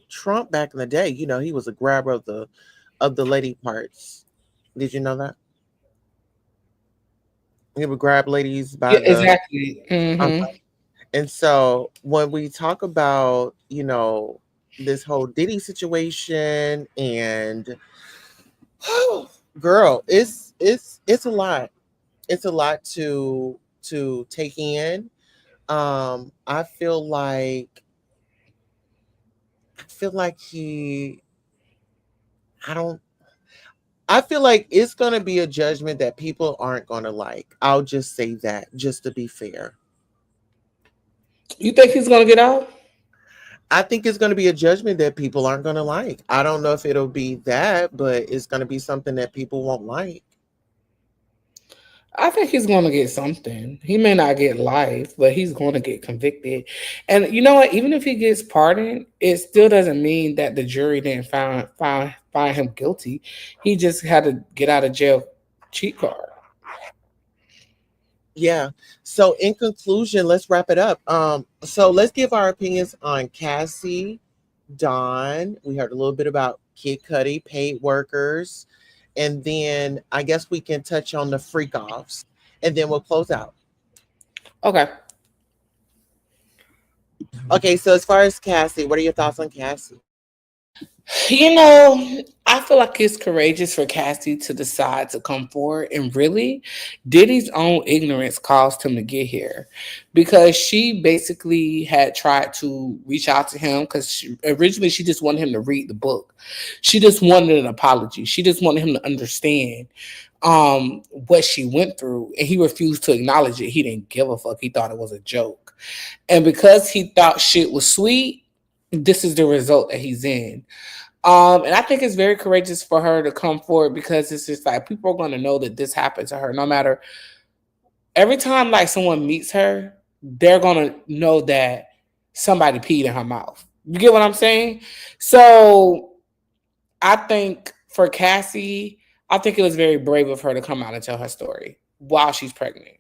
Trump back in the day, he was a grabber of the lady parts. Did you know that? He would grab ladies by the exactly. Mm-hmm. And so when we talk about, this whole Diddy situation and girl, it's a lot. It's a lot to take in. I feel like I feel like it's going to be a judgment that people aren't going to like. I'll just say that, just to be fair. You think he's going to get out? I think it's going to be a judgment that people aren't going to like. I don't know if it'll be that, but it's going to be something that people won't like. I think he's going to get something. He may not get life, but he's going to get convicted. And you know what? Even if he gets pardoned, it still doesn't mean that the jury didn't find him guilty. He just had to get out of jail cheat card. Yeah. So in conclusion, let's wrap it up. So let's give our opinions on Cassie, Dawn. We heard a little bit about Kid Cudi, paid workers. And then I guess we can touch on the freak offs, and then we'll close out. Okay. Okay, so as far as Cassie, what are your thoughts on Cassie? You know, I feel like it's courageous for Cassie to decide to come forward, and really, Diddy's own ignorance caused him to get here, because she basically had tried to reach out to him because originally she just wanted him to read the book. She just wanted an apology. She just wanted him to understand what she went through, and he refused to acknowledge it. He didn't give a fuck. He thought it was a joke, and because he thought shit was sweet, this is the result that he's in. And I think it's very courageous for her to come forward, because it's just like people are going to know that this happened to her. No matter, every time like someone meets her, they're going to know that somebody peed in her mouth. You get what I'm saying? So I think for Cassie, I think it was very brave of her to come out and tell her story while she's pregnant.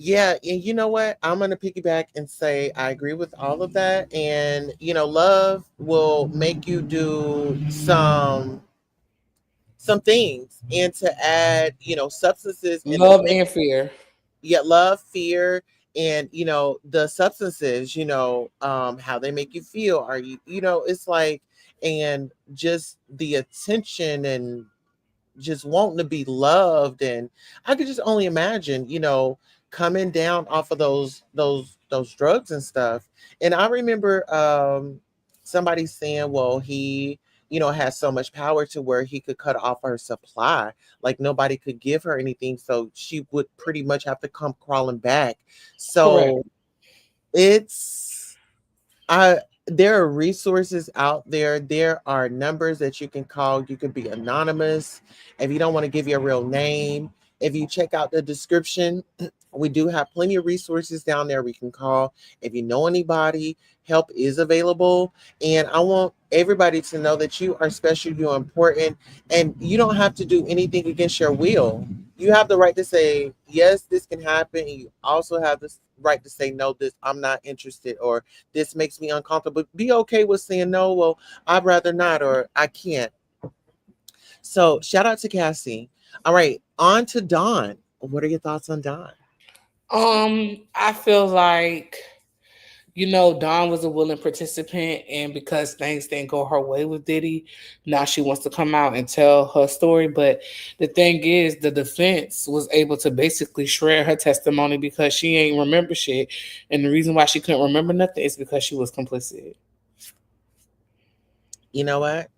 Yeah, and you know what? I'm gonna piggyback and say I agree with all of that. And love will make you do some things and to add, substances in the Love mix. and fear. Yet love, fear, and the substances, how they make you feel. Are it's like, and just the attention and just wanting to be loved. And I could just only imagine, coming down off of those drugs and stuff. And I remember somebody saying, well, he has so much power to where he could cut off her supply, like nobody could give her anything, so she would pretty much have to come crawling back. Correct. So it's I there are resources out there. There are numbers that you can call. You could be anonymous if you don't want to give your real name. If you check out the description, we do have plenty of resources down there we can call. If you know anybody, help is available. And I want everybody to know that you are special, you're important, and you don't have to do anything against your will. You have the right to say, yes, this can happen. And you also have the right to say, no, this, I'm not interested, or this makes me uncomfortable. Be okay with saying, no, well, I'd rather not, or I can't. So shout out to Cassie. All right, on to Dawn. What are your thoughts on Dawn? I feel like, Dawn was a willing participant, and because things didn't go her way with Diddy, now she wants to come out and tell her story. But the thing is, the defense was able to basically shred her testimony because she ain't remember shit, and the reason why she couldn't remember nothing is because she was complicit. You know what?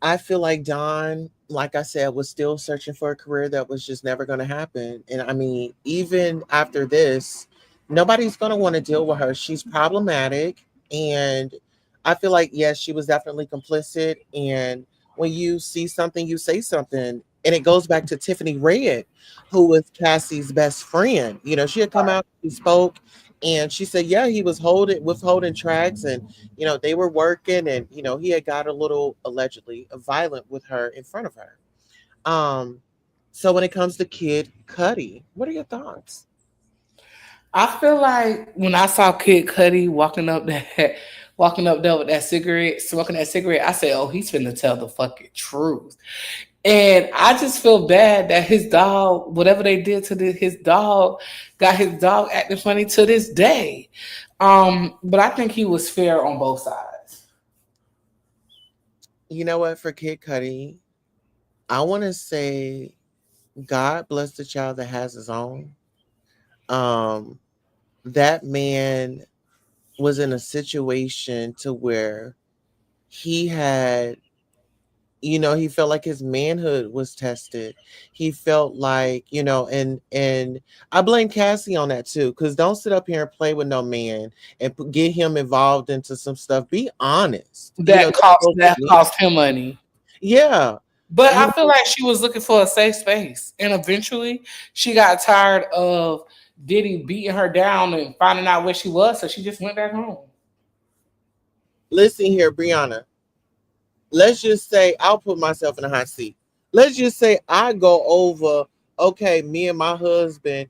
I feel like Dawn, like I said, was still searching for a career that was just never going to happen. And I mean, even after this, nobody's going to want to deal with her. She's problematic. And I feel like, yes, she was definitely complicit. And when you see something, you say something. And it goes back to Tiffany Red, who was Cassie's best friend. She had come out, she spoke, and she said, yeah, he was withholding tracks, and they were working, and he had got a little allegedly violent with her in front of her. So when it comes to Kid Cudi, what are your thoughts? I feel like when I saw Kid Cudi walking up there with that cigarette, smoking that cigarette, I said, "Oh, he's finna tell the fucking truth." And I just feel bad that his dog, whatever they did to his dog, got his dog acting funny to this day. But I think he was fair on both sides. You know what? For Kid Cudi, I want to say, God bless the child that has his own. Um, that man was in a situation to where he had, he felt like his manhood was tested. He felt like, and I blame Cassie on that too, because don't sit up here and play with no man and get him involved into some stuff. Be honest. That That cost goes with that me. cost him money. Yeah. But You I know, feel like she was looking for a safe space. And eventually she got tired of Diddy beating her down and finding out where she was. So she just went back home. listen here, Brianna. Let's just say I'll put myself in a hot seat. Let's just say I go over, okay, me and my husband,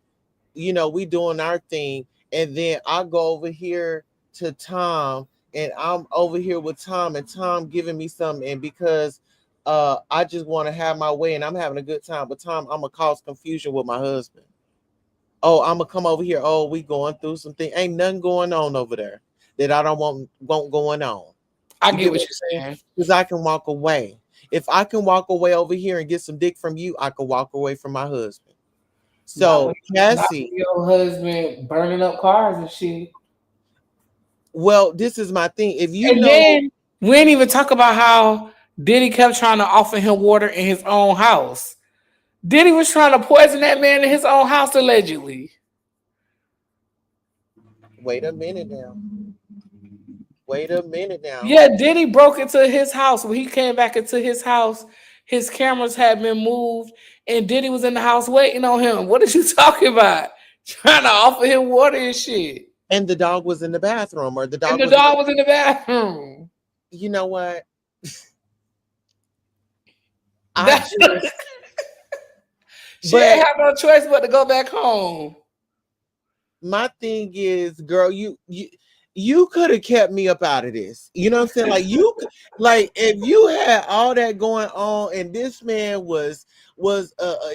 we doing our thing, and then I go over here to Tom, and I'm over here with Tom, and Tom giving me something, and because I just want to have my way and I'm having a good time, but Tom, I'm gonna cause confusion with my husband. Oh, I'm gonna come over here. Oh, we going through something. Ain't nothing going on over there that I don't want going on. I get what you're saying. Because I can walk away. If I can walk away over here and get some dick from you, I can walk away from my husband. Not So when, not Cassie, when your husband burning up cars and shit. well, this is my thing. If you And know, then we didn't even talk about how Diddy kept trying to offer him water in his own house. Diddy was trying to poison that man in his own house allegedly. wait a minute now. Wait a minute now. Yeah, Diddy broke into his house. When he came back into his house, his cameras had been moved, and Diddy was in the house waiting on him. What are you talking about? Trying to offer him water and shit. And the dog was in the bathroom, or the And dog the was. dog was in the bathroom. You know what? I That, just. she But ain't have no choice but to go back home. my thing is, girl, you could have kept me up out of this. You know what I'm saying? Like like if you had all that going on, and this man was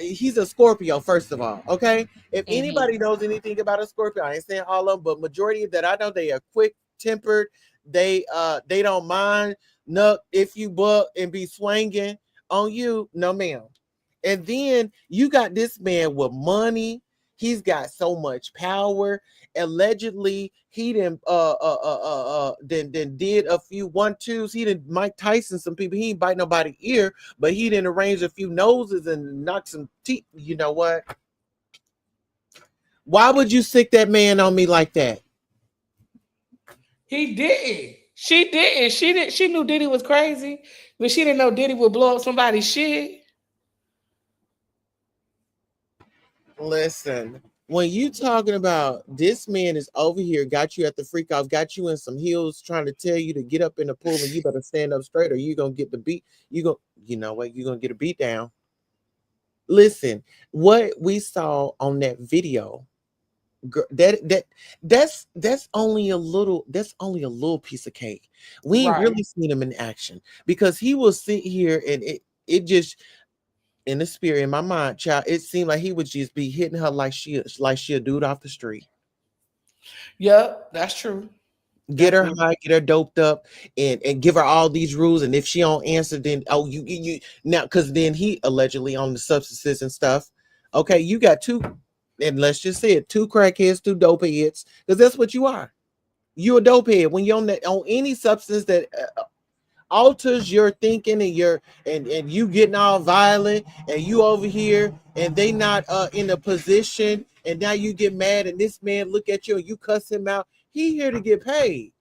he's a Scorpio, first of all. Okay, if Mm-hmm. anybody knows anything about a Scorpio, I ain't saying all of them, but majority that I know, they are quick tempered. They don't mind nuck if you buck and be swinging on you, no ma'am. And then you got this man with money. He's got so much power. Allegedly, he then did a few 1-2s. He didn't Mike Tyson some people. He didn't bite nobody's ear, but he didn't arrange a few noses and knock some teeth. You know what? Why would you sick that man on me like that? He didn't. She didn't. She didn't. She knew Diddy was crazy, but she didn't know Diddy would blow up somebody's shit. Listen, when you talking about this man is over here, got you at the freak off, got you in some heels, trying to tell you to get up in the pool and you better stand up straight, or you gonna get the beat. You know what? You gonna get a beat down. Listen, what we saw on that video, that's only a little. That's only a little piece of cake. We ain't Right. really seen him in action, because he will sit here and it just, in the spirit, in my mind, child, it seemed like he would just be hitting her like she a dude off the street. Yep, that's true. Get That's her real. high, get her doped up, and give her all these rules. And if she don't answer, then oh, you now, because then he allegedly on the substances and stuff. Okay, you got two, and let's just say it, two crackheads, two dope heads, because that's what you are. You a dope head when you're on any substance that alters your thinking, and and you getting all violent, and you over here and they not in a position, and now you get mad, and this man look at you and you cuss him out. He here to get paid.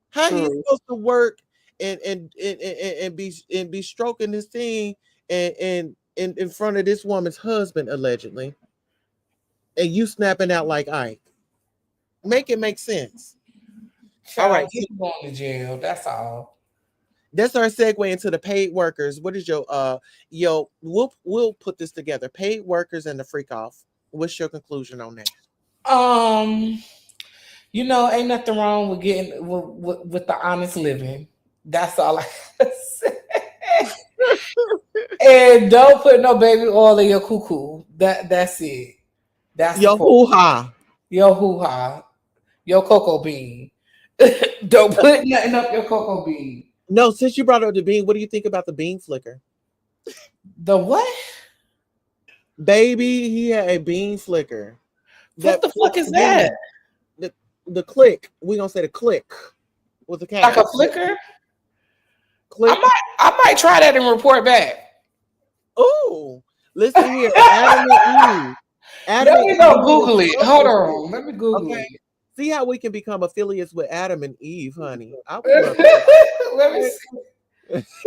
How he True. supposed to work and be stroking this thing in front of this woman's husband allegedly, and you snapping out like Ike? Make it make sense. All right, Child, get him going to jail. That's all. that's our segue into the paid workers. What is your we'll put this together. Paid workers and the freak off. What's your conclusion on that? Um, ain't nothing wrong with getting with the honest living. That's all I gotta say. And don't put no baby oil in your cuckoo. That's it. That's the Yo quote. hoo ha. Your hoo ha. Your cocoa bean. Don't put nothing up your cocoa bean. No, since you brought up the bean, what do you think about the bean flicker? The what? Baby, he had a bean flicker What that the flipped fuck is the that? bean. The click. We gonna say the click with the Like a caps. flicker? I Click. might I might try that and report back. Oh, listen here, Adam and Eve. Adam Let and me Eve go was Google it. love Hold this shit. on. Let me Google Okay. it. See how we can become affiliates with Adam and Eve, honey. I would love Let me that. see.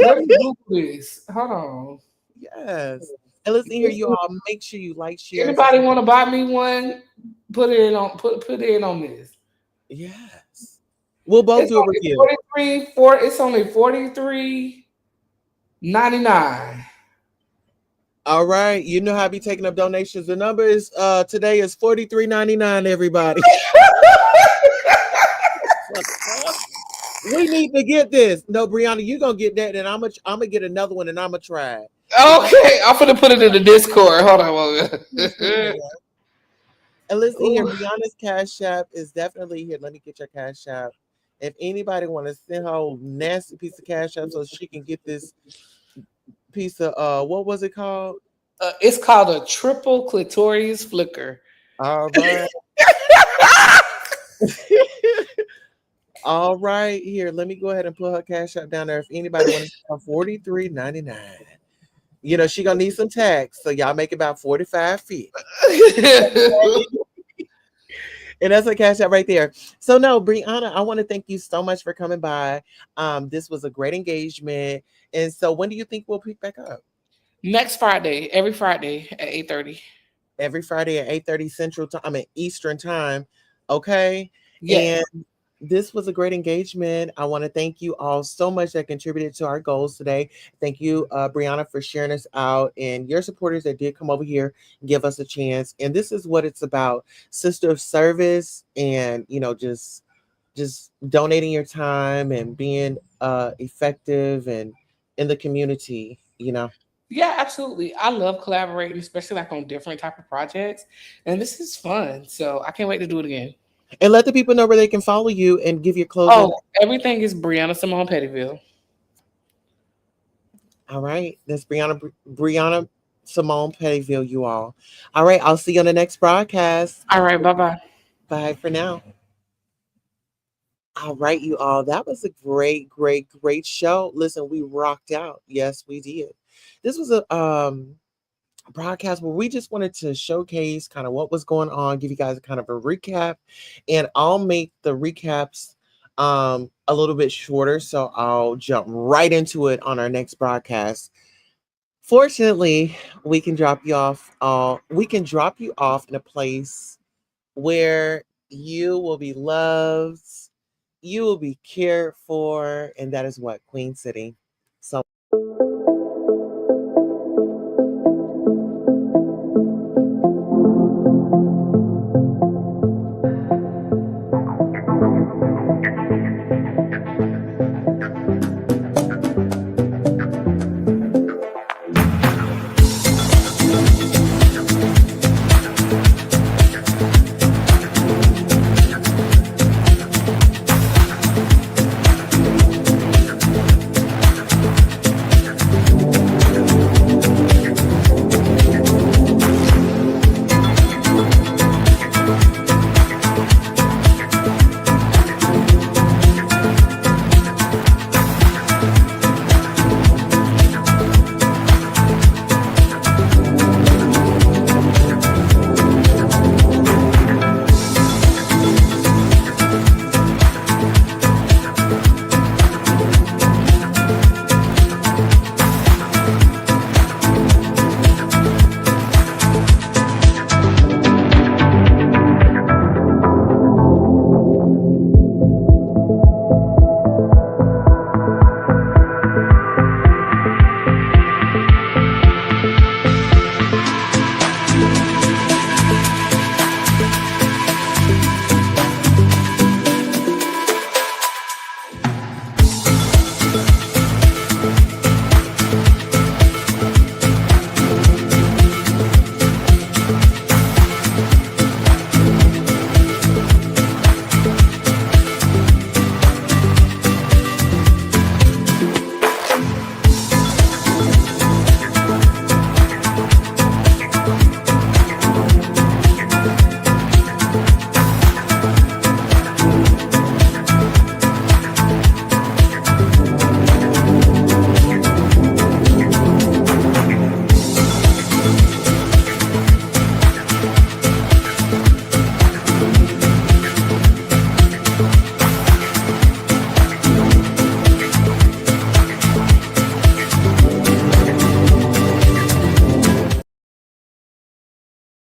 Let me Google this. Hold on. Yes. And listen here, you all, make sure you like, share, and Anybody subscribe. want to buy me one? Put it in on this. Yes. We'll both It's do a only review. 43 for it's only 43.99. All right. You know how I be taking up donations. The number is today is $43.99, everybody. What the fuck? We need to get this. No, Brianna, you gonna get that, and I'm gonna get another one, and I'm gonna try it. If I Okay, I'm gonna put it in the Discord. Hold listen on. here, and listen here, Ooh, Brianna's Cash App is definitely here. Let me get your Cash App. If anybody want to send her a nasty piece of cash up so she can get this piece of what was it called? It's called a triple clitoris flicker. All right. All right. Here, let me go ahead and put her cash up down there. If anybody want to $43.99. You know, she gonna need some tax. So y'all make about 45 feet. And that's a cash out right there. So no, Brianna, I want to thank you so much for coming by. This was a great engagement. And so when do you think we'll pick back up? Next Friday, every Friday at 8:30. Every Friday at 8:30 Central Time, I mean Eastern Time. Okay. Yes. And this was a great engagement. I want to thank you all so much that contributed to our goals today. Thank you, Brianna, for sharing us out and your supporters that did come over here and give us a chance. And this is what it's about: sister of service, and just donating your time and being effective and in the community. Yeah, absolutely. I love collaborating, especially like on different type of projects. And this is fun. So I can't wait to do it again. And let the people know where they can follow you and give your closing. Oh, everything is Brianna Simone Pettyville. All right. That's Brianna Simone Pettyville, you all. All right. I'll see you on the next broadcast. All right, bye-bye. Bye for now. All right, you all. That was a great, great, great show. Listen, we rocked out. Yes, we did. This was a broadcast where we just wanted to showcase kind of what was going on, give you guys kind of a recap, and I'll make the recaps a little bit shorter, so I'll jump right into it on our next broadcast. Fortunately, we can drop you off in a place where you will be loved, you will be cared for, and that is what? Queen City.